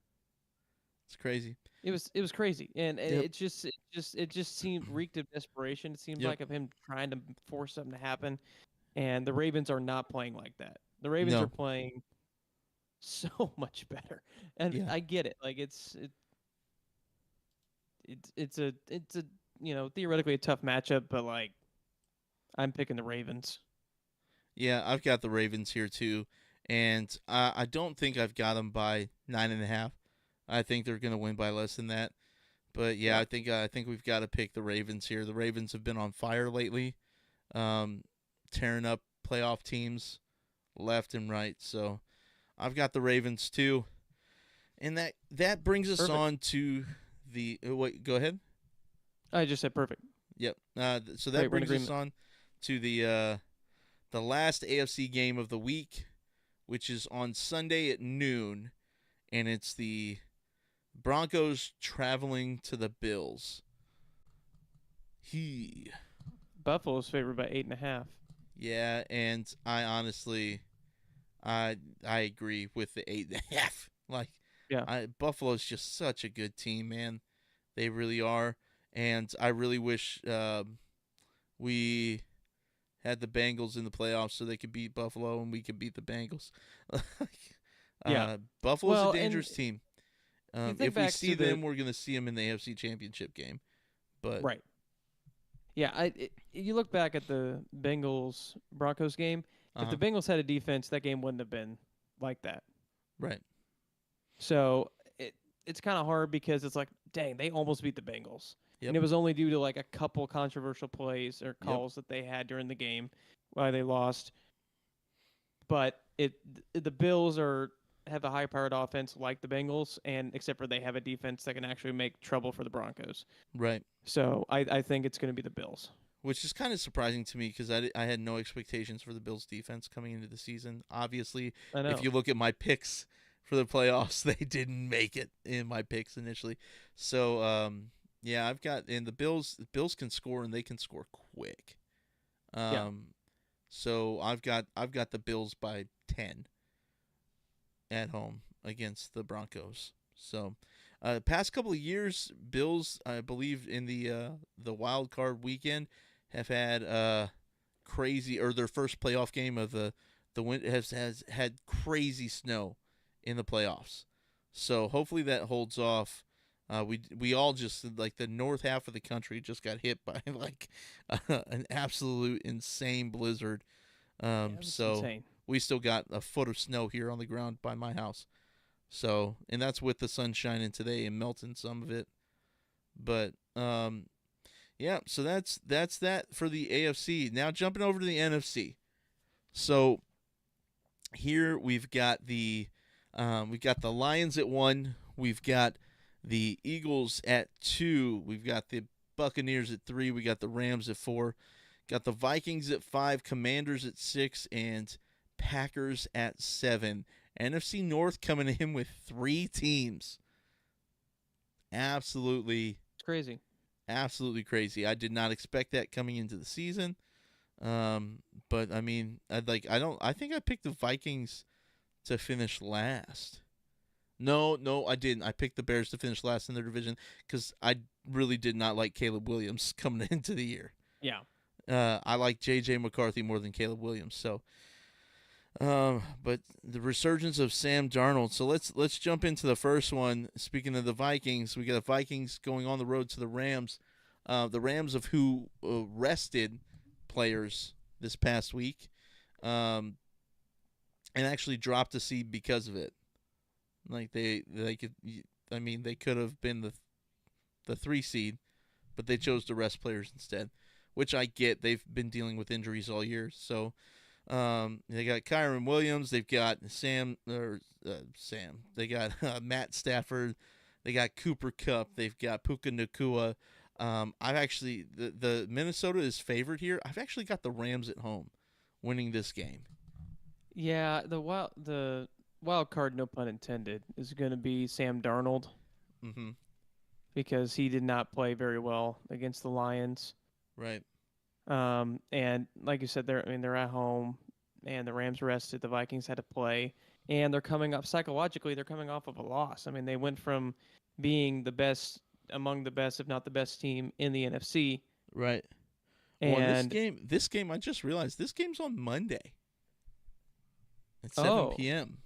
It's crazy. It was crazy, and Yep. it just seemed reeked of desperation. It seemed like of him trying to force something to happen, and the Ravens are not playing like that. The Ravens are playing so much better, and I get it. Like it's a theoretically a tough matchup, but like I'm picking the Ravens. Yeah, I've got the Ravens here too, and I don't think I've got them by 9.5. I think they're going to win by less than that. But yeah, I think we've got to pick the Ravens here. The Ravens have been on fire lately, tearing up playoff teams left and right. So I've got the Ravens too. And that brings us on to the wait, go ahead. I just said perfect. Yep. So that brings us on to the last AFC game of the week, which is on Sunday at noon, and it's the Broncos traveling to the Bills. Buffalo's favored by 8.5. Yeah, and I honestly, I agree with the 8.5. Like, Buffalo's just such a good team, man. They really are, and I really wish we had the Bengals in the playoffs so they could beat Buffalo and we could beat the Bengals. Buffalo's a dangerous team. If we see them, we're going to see them in the AFC Championship game. But right. Yeah, you look back at the Bengals-Broncos game, if the Bengals had a defense, that game wouldn't have been like that. Right. So it's kind of hard because it's like, dang, they almost beat the Bengals. Yep. And it was only due to like a couple controversial plays or calls that they had during the game why they lost. But the Bills have a high-powered offense like the Bengals, and except for they have a defense that can actually make trouble for the Broncos. Right. So I think it's going to be the Bills. Which is kind of surprising to me because I had no expectations for the Bills' defense coming into the season. Obviously, if you look at my picks for the playoffs, they didn't make it in my picks initially. So, yeah, I've got – and the Bills can score, and they can score quick. So I've got the Bills by 10. At home against the Broncos. So, past couple of years, Bills, I believe, in the wild card weekend, have had crazy, or their first playoff game of the win has had crazy snow in the playoffs. So hopefully that holds off. We all just, like, the north half of the country just got hit by like an absolute insane blizzard. So insane. We still got a foot of snow here on the ground by my house. So, and that's with the sun shining today and melting some of it. But, yeah, so that's that for the AFC. Now jumping over to the NFC. So here we've got the Lions at 1. We've got the Eagles at 2. We've got the Buccaneers at 3. We got the Rams at 4. Got the Vikings at 5, Commanders at 6, and Packers at 7. NFC North coming in with 3 teams. Absolutely crazy. Absolutely crazy. I did not expect that coming into the season. But I mean, I think I picked the Vikings to finish last. No, I didn't. I picked the Bears to finish last in their division because I really did not like Caleb Williams coming into the year. Yeah. I like J.J. McCarthy more than Caleb Williams. So, But the resurgence of Sam Darnold. So let's jump into the first one. Speaking of the Vikings, we got the Vikings going on the road to the Rams. The Rams of who rested players this past week, and actually dropped a seed because of it. Like they could, I mean, they could have been the 3 seed, but they chose to rest players instead, which I get. They've been dealing with injuries all year, so. They got Kyron Williams. They've got Sam. They got Matt Stafford. They got Cooper Kupp. They've got Puka Nacua. I've actually the Minnesota is favored here. I've actually got the Rams at home, winning this game. Yeah, the wild card, no pun intended, is going to be Sam Darnold. Mm-hmm. Because he did not play very well against the Lions. Right. And like you said, they're at home, and the Rams rested. The Vikings had to play, and they're coming up psychologically. They're coming off of a loss. I mean, they went from being the best, among the best, if not the best team in the NFC. Right. And this game, I just realized this game's on Monday at 7 p.m.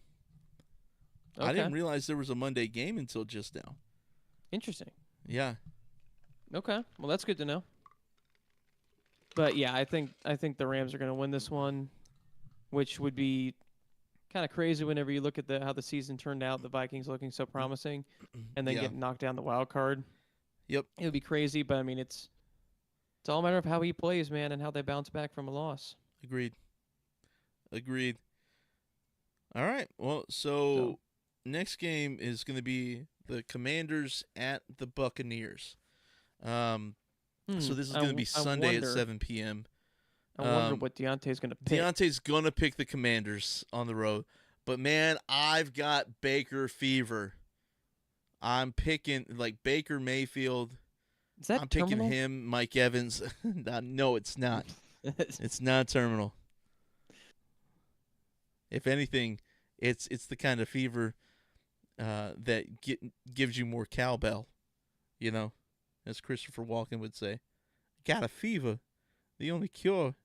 Okay. I didn't realize there was a Monday game until just now. Interesting. Yeah. Okay. Well, that's good to know. But yeah, I think the Rams are going to win this one, which would be kind of crazy whenever you look at how the season turned out. The Vikings looking so promising, and then getting knocked down the wild card. Yep. It would be crazy, but I mean, it's all a matter of how he plays, man, and how they bounce back from a loss. Agreed. All right. Well, so next game is going to be the Commanders at the Buccaneers. So this is going to be Sunday at 7 p.m. I wonder what Deontay's going to pick. Deontay's going to pick the Commanders on the road. But, man, I've got Baker fever. I'm picking, like, Baker Mayfield. Is that I'm terminal? picking him, Mike Evans. No, it's not. It's not terminal. If anything, it's the kind of fever that gives you more cowbell, you know, as Christopher Walken would say. Got a fever. The only cure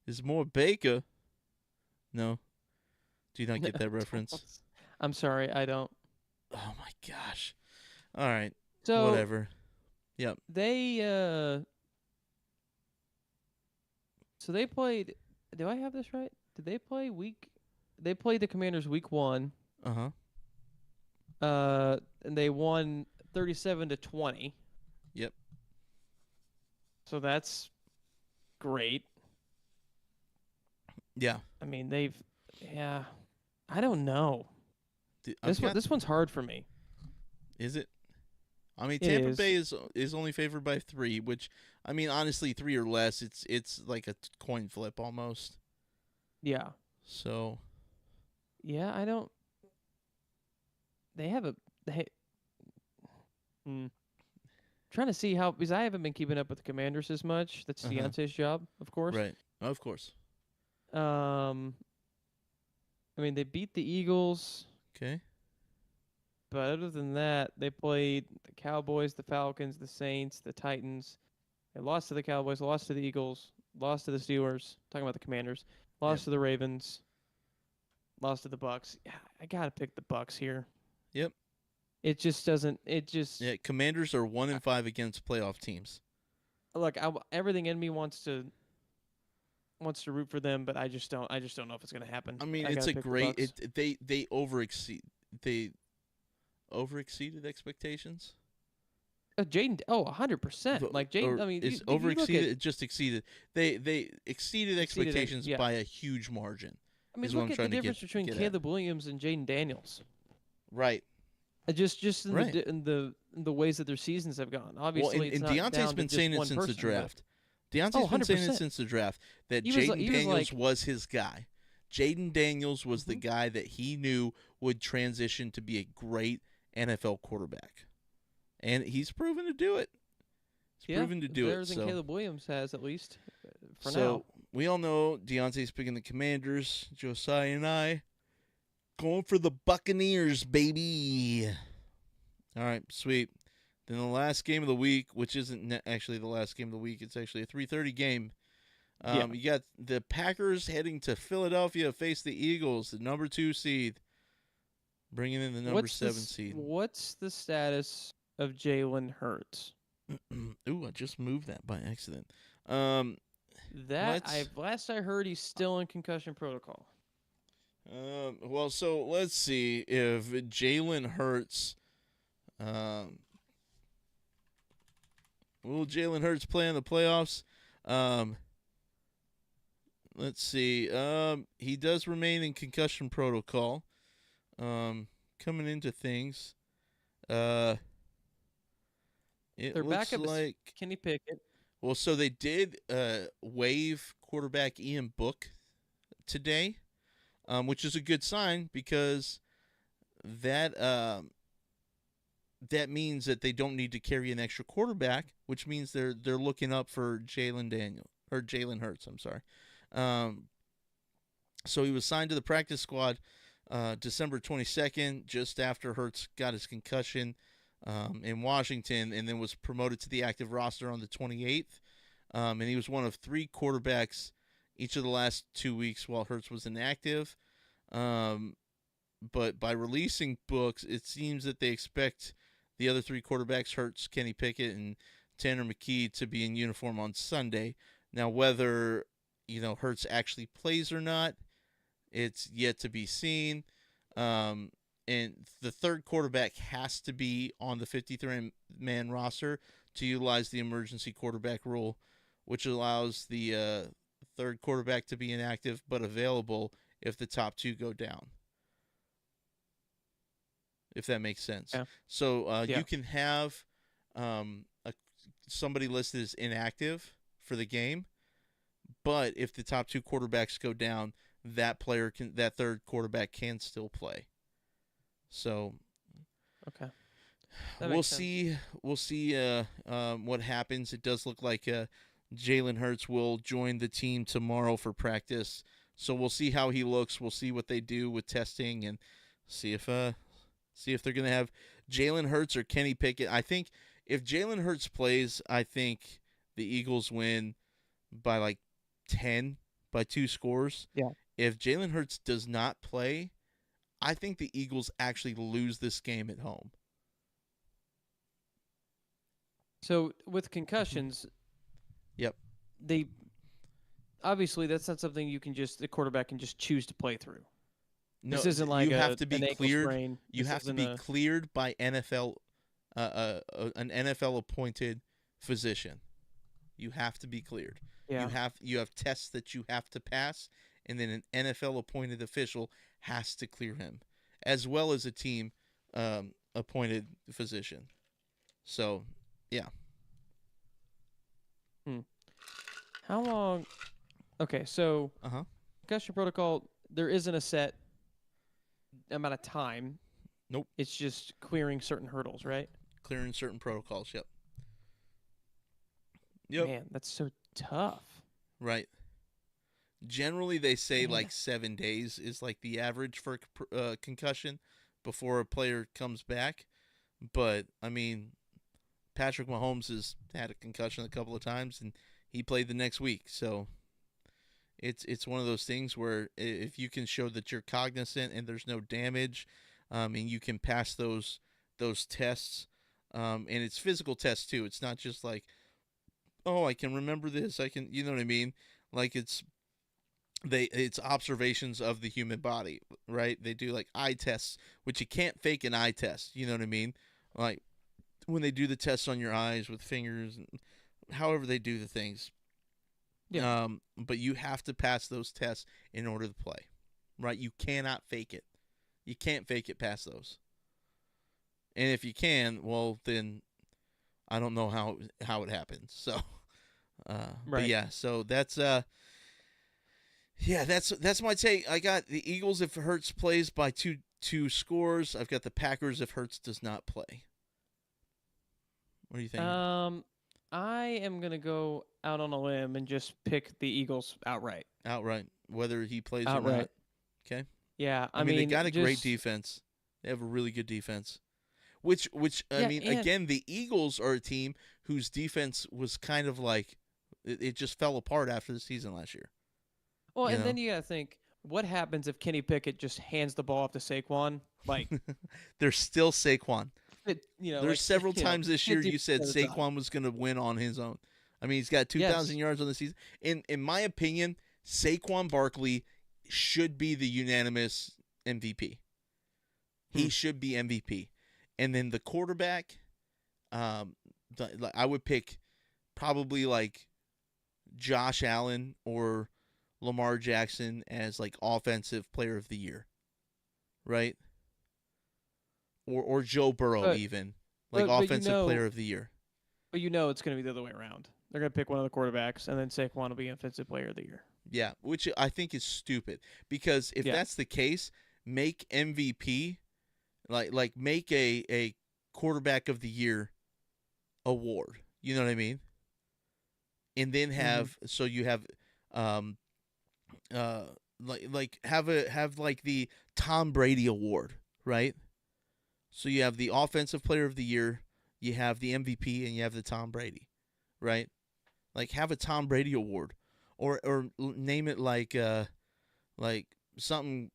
is more Baker. No. Do you not get that reference? I'm sorry, I don't. Oh, my gosh. All right. So whatever. Yep. So they played. Do I have this right? Did they play They played the Commanders week 1. Uh-huh. And they won 37-20. Yep. So that's great. Yeah. I mean, I don't know. This one's hard for me. Is it? I mean, Tampa Bay is only favored by 3, which, I mean, honestly, 3 or less, it's like a coin flip almost. Yeah. So. Yeah, I don't. They have a. Trying to see how, because I haven't been keeping up with the Commanders as much. That's Deontay's job, of course. Right. Of course. I mean, they beat the Eagles. Okay. But other than that, they played the Cowboys, the Falcons, the Saints, the Titans. They lost to the Cowboys, lost to the Eagles, lost to the Steelers. Talking about the Commanders. Lost to the Ravens. Lost to the Bucks. Yeah, I gotta pick the Bucks here. Yep. It just doesn't. Yeah, Commanders are 1-5 against playoff teams. Look, everything in me wants to root for them, but I just don't know if it's gonna happen. I mean, it's a great. They overexceeded expectations. Jaden, 100%. Like Jaden, I mean, is overexceeded. It just exceeded. They exceeded expectations by a huge margin. I mean, look at the difference between Caleb Williams and Jaden Daniels. Right. Just in the ways that their seasons have gone. Obviously, and Deontay's been saying it since the draft. Deontay's been saying it since the draft that Jaden Daniels was his guy. Jaden Daniels was the guy that he knew would transition to be a great NFL quarterback, and he's proven to do it. He's proven to do it. Better than Caleb Williams has, at least for now. So we all know Deontay's picking the Commanders. Josiah and I going for the Buccaneers, baby. All right, sweet. Then the last game of the week, which isn't actually the last game of the week, it's actually a 3:30 game. Yeah. You got the Packers heading to Philadelphia to face the Eagles, the number 2 seed, bringing in the number 7 seed. What's the status of Jalen Hurts? Ooh, I just moved that by accident. Um, Last I heard, he's still in concussion protocol. Well, so let's see if Jalen Hurts. Will Jalen Hurts play in the playoffs? Let's see. He does remain in concussion protocol. Coming into things, it Their looks backup like is Kenny Pickett. well. So they did waive quarterback Ian Book today, which is a good sign because that that means that they don't need to carry an extra quarterback, which means they're looking up for Jalen Hurts. I'm sorry. So he was signed to the practice squad December 22nd, just after Hurts got his concussion in Washington, and then was promoted to the active roster on the 28th. And he was one of 3 quarterbacks each of the last 2 weeks while Hurts was inactive. But by releasing Books, it seems that they expect the other 3 quarterbacks, Hurts, Kenny Pickett, and Tanner McKee, to be in uniform on Sunday. Now, whether Hurts actually plays or not, it's yet to be seen. And the third quarterback has to be on the 53-man roster to utilize the emergency quarterback rule, which allows the third quarterback to be inactive but available if the top 2 go down. If that makes sense. Yeah. So you can have somebody listed as inactive for the game, but if the top 2 quarterbacks go down, that third quarterback can still play. So Okay. We'll see what happens. It does look like Jalen Hurts will join the team tomorrow for practice. So we'll see how he looks. We'll see what they do with testing and see if they're going to have Jalen Hurts or Kenny Pickett. I think if Jalen Hurts plays, I think the Eagles win by like 10, by 2 scores. Yeah. If Jalen Hurts does not play, I think the Eagles actually lose this game at home. So with concussions, yep, they obviously that's not something the quarterback can just choose to play through. No, this isn't like you have to be cleared. Sprain. You have to be cleared by NFL, an NFL appointed physician. You have to be cleared. Yeah. You have tests that you have to pass, and then an NFL appointed official has to clear him, as well as a team appointed physician. So, yeah. How long? Okay, so concussion protocol. There isn't a set amount of time. Nope. It's just clearing certain hurdles, right? Clearing certain protocols. Yep. Man, that's so tough. Right. Generally, they say like 7 days is like the average for concussion before a player comes back. But, I mean, Patrick Mahomes has had a concussion a couple of times, and he played the next week. So it's one of those things where if you can show that you're cognizant and there's no damage, and you can pass those tests, and it's physical tests too. It's not just like, oh, I can remember this. I can, you know what I mean? Like it's observations of the human body, right? They do like eye tests, which you can't fake an eye test. You know what I mean? Like when they do the tests on your eyes with fingers, and however they do the things. Yeah. But you have to pass those tests in order to play, right? You cannot fake it. You can't fake it past those. And if you can, well, then I don't know how it happens. So, right. But yeah, so that's my take. I got the Eagles if Hurts plays by two scores. I've got the Packers if Hurts does not play. What do you think? I am gonna go out on a limb and just pick the Eagles outright. Outright, whether he plays or not. Okay. Yeah, I mean they got a great defense. They have a really good defense. Which I mean, again, the Eagles are a team whose defense was kind of like it just fell apart after the season last year. Well, and then you got to think, what happens if Kenny Pickett just hands the ball off to Saquon? Like, there's still Saquon. There's like, several times this year you said 50% of the time. Saquon was going to win on his own. I mean, he's got 2,000 yards on the season. In my opinion, Saquon Barkley should be the unanimous MVP. He should be MVP. And then the quarterback, I would pick probably like Josh Allen or Lamar Jackson as like offensive player of the year, right? Or Joe Burrow even, like offensive player of the year. But it's going to be the other way around. They're going to pick one of the quarterbacks, and then Saquon will be offensive player of the year. Yeah, which I think is stupid, because if that's the case, make MVP, like make a quarterback of the year award. You know what I mean? And then have so you have have like the Tom Brady award, right? So you have the offensive player of the year, you have the MVP, and you have the Tom Brady, right? Like have a Tom Brady award, or name it like something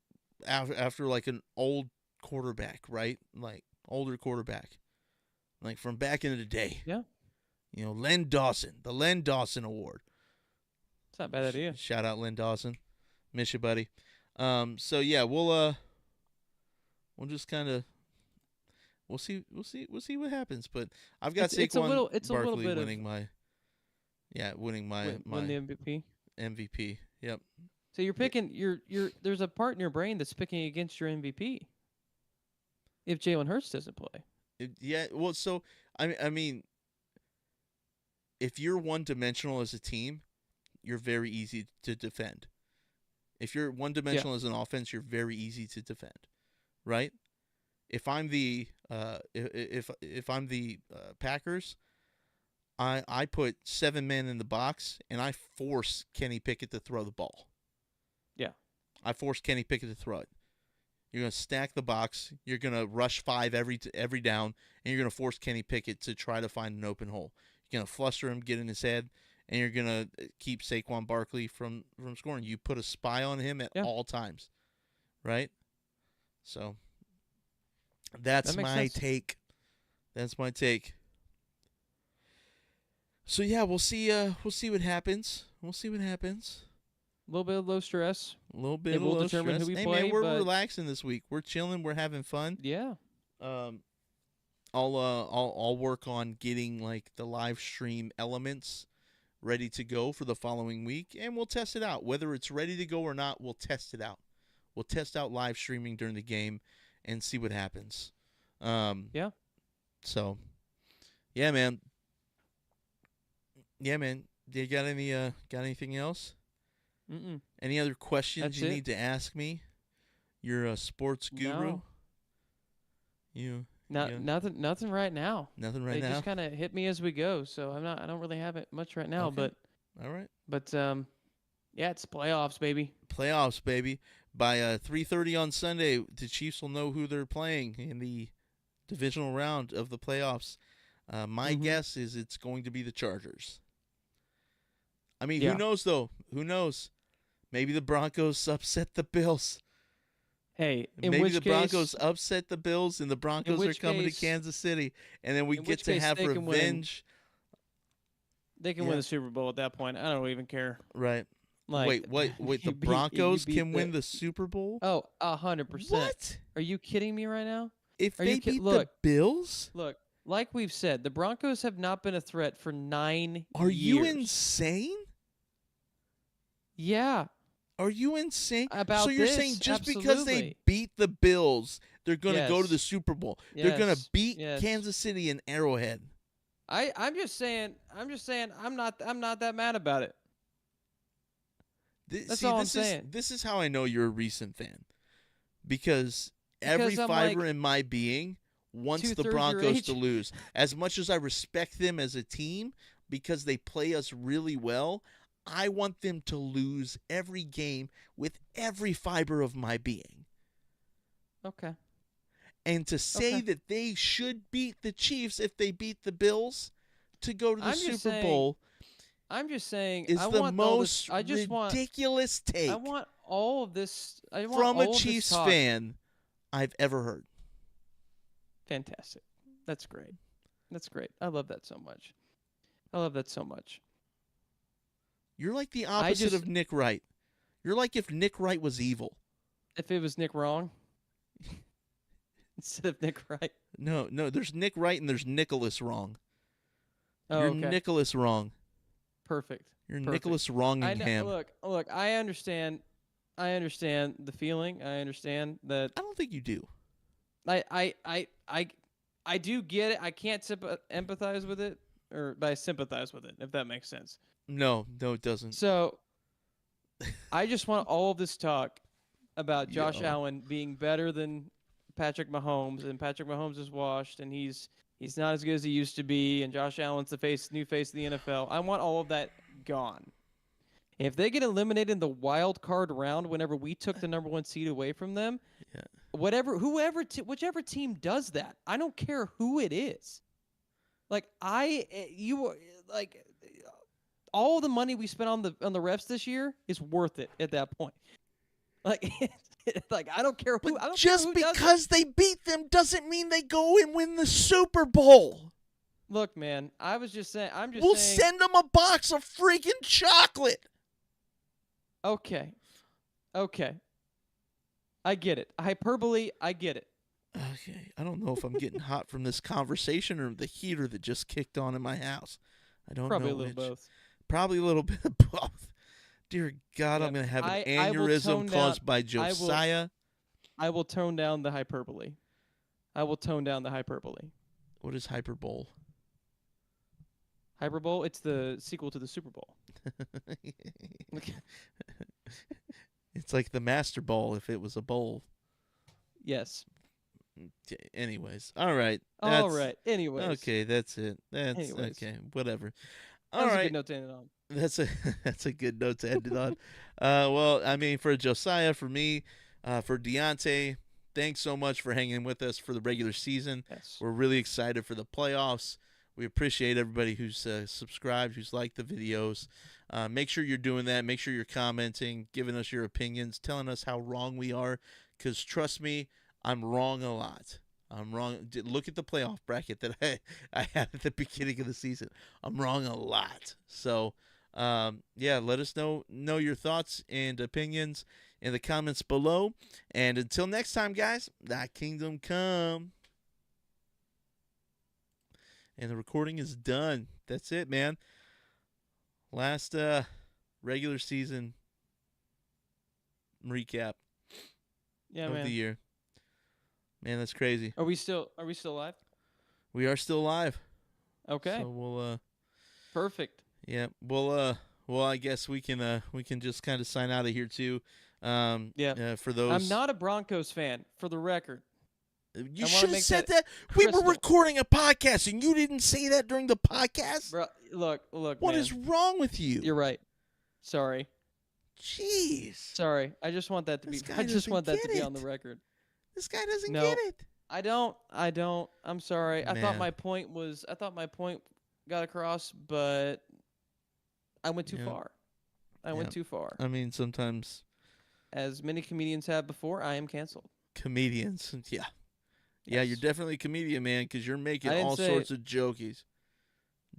after like an old quarterback, right? Like older quarterback, like from back in the day. Yeah. Len Dawson, the Len Dawson Award. It's not a bad idea. Shout out Len Dawson, miss you, buddy. So yeah, we'll just kind of. We'll see what happens, but I've got Saquon Barkley winning my win the MVP. MVP. Yep. So you're picking there's a part in your brain that's picking against your MVP. If Jalen Hurts doesn't play. Well, so I mean, if you're one-dimensional as a team, you're very easy to defend. If you're one-dimensional as an offense, you're very easy to defend, right? If I'm the if I'm the Packers, I put 7 men in the box and I force Kenny Pickett to throw the ball. Yeah, I force Kenny Pickett to throw it. You're gonna stack the box. You're gonna rush 5 every down, and you're gonna force Kenny Pickett to try to find an open hole. You're gonna fluster him, get in his head, and you're gonna keep Saquon Barkley from scoring. You put a spy on him at all times, right? So. That's my take. That's my take. So yeah, we'll see what happens. We'll see what happens. A little bit of low stress. A little bit of low stress. Determine who we hey play, man, we're relaxing this week. We're chilling. We're having fun. Yeah. I'll work on getting like the live stream elements ready to go for the following week, and we'll test it out. Whether it's ready to go or not, we'll test it out. We'll test out live streaming during the game and see what happens. Yeah. So, yeah, man. Yeah, man. Do you got anything else? Mm-mm. Any other questions you need to ask me? You're a sports guru. No. Nothing right now. Nothing right now. They just kind of hit me as we go, so I don't really have it much right now. Okay. But all right. But yeah, it's playoffs, baby. Playoffs, baby. By 3:30 on Sunday, the Chiefs will know who they're playing in the divisional round of the playoffs. My guess is it's going to be the Chargers. I mean, who knows, though? Who knows? Maybe the Broncos upset the Bills. Hey, maybe the Broncos upset the Bills, and the Broncos are coming to Kansas City, and then we get to have revenge. They can win the Super Bowl at that point. I don't even care. Right. Like, wait, the Broncos can win the Super Bowl? Oh, 100%. What? Are you kidding me right now? If they beat the Bills? Look, like we've said, the Broncos have not been a threat for 9 years. Are you insane? Yeah. Are you insane? So you're saying just because they beat the Bills, they're going to go to the Super Bowl. They're going to beat Kansas City in Arrowhead. I'm just saying I'm not that mad about it. That's all I'm saying. This is how I know you're a recent fan. Because every fiber in my being wants the Broncos to lose. As much as I respect them as a team because they play us really well, I want them to lose every game with every fiber of my being. Okay. And to say that they should beat the Chiefs if they beat the Bills to go to the Super Bowl I'm just saying. is I the want all this. most I just ridiculous take I want all of this. I want from a all of this Chiefs talk. fan I've ever heard. Fantastic. That's great. That's great. I love that so much. I love that so much. You're like the opposite of Nick Wright. You're like if Nick Wright was evil. If it was Nick Wrong instead of Nick Wright. No, there's Nick Wright and there's Nicholas Wrong. Oh, You're okay. Nicholas Wrong. Perfect. You're Nicholas Wrongingham. Look, I understand the feeling. I understand that. I don't think you do. I do get it. I can't empathize with it, but I sympathize with it, if that makes sense. No, it doesn't. So, I just want all of this talk about Josh Allen being better than Patrick Mahomes, and Patrick Mahomes is washed, and he's not as good as he used to be, and Josh Allen's the new face of the NFL. I want all of that gone. If they get eliminated in the wild card round whenever we took the number 1 seed away from them, whichever team does that, I don't care who it is. All the money we spent on the refs this year is worth it at that point. I don't care who. Just because they beat them doesn't mean they go and win the Super Bowl. Look, man, we'll send them a box of freaking chocolate. Okay. I get it. Hyperbole, I get it. Okay. I don't know if I'm getting hot from this conversation or the heater that just kicked on in my house. I don't know. Probably a little both. Probably a little bit of both. Dear God, I'm going to have an aneurysm caused by Josiah. I will tone down the hyperbole. What is hyperbole? Hyperbole? It's the sequel to the Super Bowl. It's like the Master Ball if it was a bowl. Yes. Anyways. All right. Anyways. Okay, that's it. Okay, whatever. That's a good note to end it on. That's a good note to end it on. Well, I mean, for Josiah, for me, for Deontay, thanks so much for hanging with us for the regular season. Yes. We're really excited for the playoffs. We appreciate everybody who's subscribed, who's liked the videos. Make sure you're doing that. Make sure you're commenting, giving us your opinions, telling us how wrong we are. Because trust me, I'm wrong a lot. I'm wrong. Look at the playoff bracket that I had at the beginning of the season. I'm wrong a lot. So, let us know your thoughts and opinions in the comments below. And until next time, guys, thy kingdom come. And the recording is done. That's it, man. Last regular season recap of the year. Man, that's crazy. Are we still live? We are still live. Okay. So we'll perfect. Yeah. Well, I guess we can just kind of sign out of here too. For those, I'm not a Broncos fan, for the record. You should have said that. We were recording a podcast, and you didn't say that during the podcast. Bro, look. What is wrong with you? You're right. Sorry. Jeez. Sorry. I just want that to be. I just want that to be on the record. This guy doesn't get it. I don't. I'm sorry. Man. I thought my point got across, but I went too far. I went too far. I mean, sometimes, as many comedians have before, I am canceled. Comedians, yeah. Yeah, you're definitely a comedian, man, because you're making all sorts of jokeys.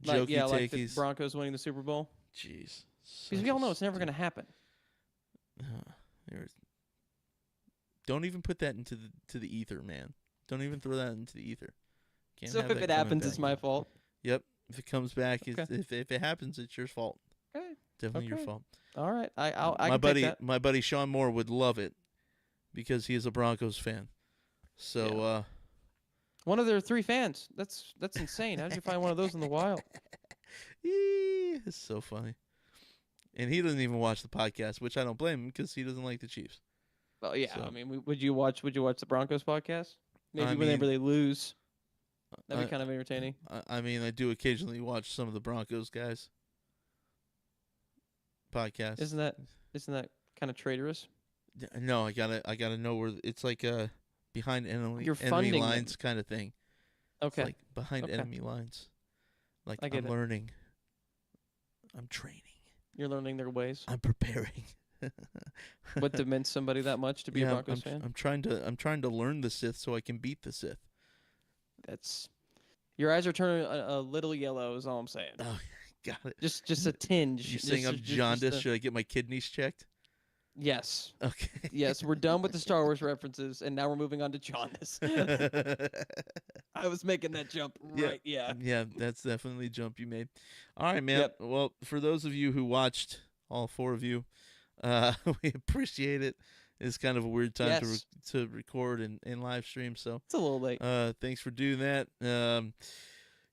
Like the Broncos winning the Super Bowl. Jeez. Because we all know it's never going to happen. Don't even put that into the ether, man. Don't even throw that into the ether. So if it happens, it's my fault. Yep. If it comes back, if it happens, it's your fault. Okay. Definitely your fault. All right. My buddy Sean Moore would love it because he is a Broncos fan. So one of their 3 fans. That's insane. How did you find one of those in the wild? It's so funny. And he doesn't even watch the podcast, which I don't blame him because he doesn't like the Chiefs. Oh yeah, so. I mean, would you watch the Broncos podcast? Maybe whenever they lose, that'd be kind of entertaining. I mean, I do occasionally watch some of the Broncos guys' podcasts. Isn't that kind of traitorous? No, I gotta know where it's like behind enemy lines kind of thing. Okay. It's like behind enemy lines. Like I'm learning. I'm training. You're learning their ways. I'm preparing. What demands somebody that much to be a Broncos fan? I'm trying to learn the Sith so I can beat the Sith. That's your eyes are turning a little yellow. Is all I'm saying. Oh, got it. Just a tinge. You're saying I'm jaundiced? Should I get my kidneys checked? Yes. Okay. Yes, we're done with the Star Wars references, and now we're moving on to jaundice. I was making that jump right. Yeah. Yeah, that's definitely a jump you made. All right, man. Yep. Well, for those of you who watched, all 4 of you, we appreciate it. It's kind of a weird time to record and live stream, so it's a little late. Thanks for doing that.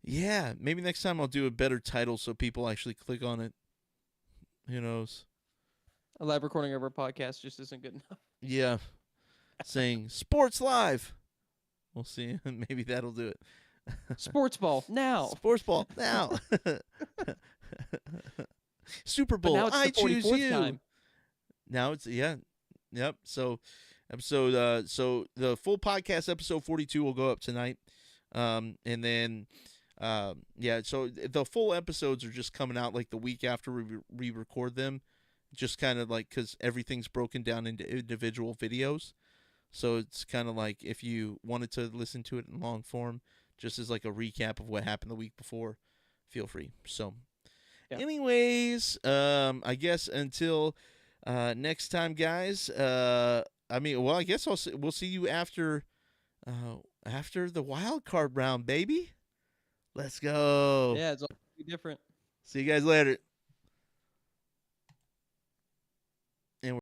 Yeah, maybe next time I'll do a better title so people actually click on it. Who knows? A live recording of our podcast just isn't good enough. Yeah, saying Sports Live. We'll see. Maybe that'll do it. Sports Ball now. Sports Ball now. Super Bowl. Now it's I the choose you. Time. Now it's yep. So episode so the full podcast episode 42 will go up tonight, and then so the full episodes are just coming out like the week after we record them, just kind of like because everything's broken down into individual videos. So it's kind of like if you wanted to listen to it in long form, just as like a recap of what happened the week before, feel free. So anyways, I guess until next time, guys, I guess we'll see you after the wild card round, baby. Let's go. Yeah, it's all different. See you guys later.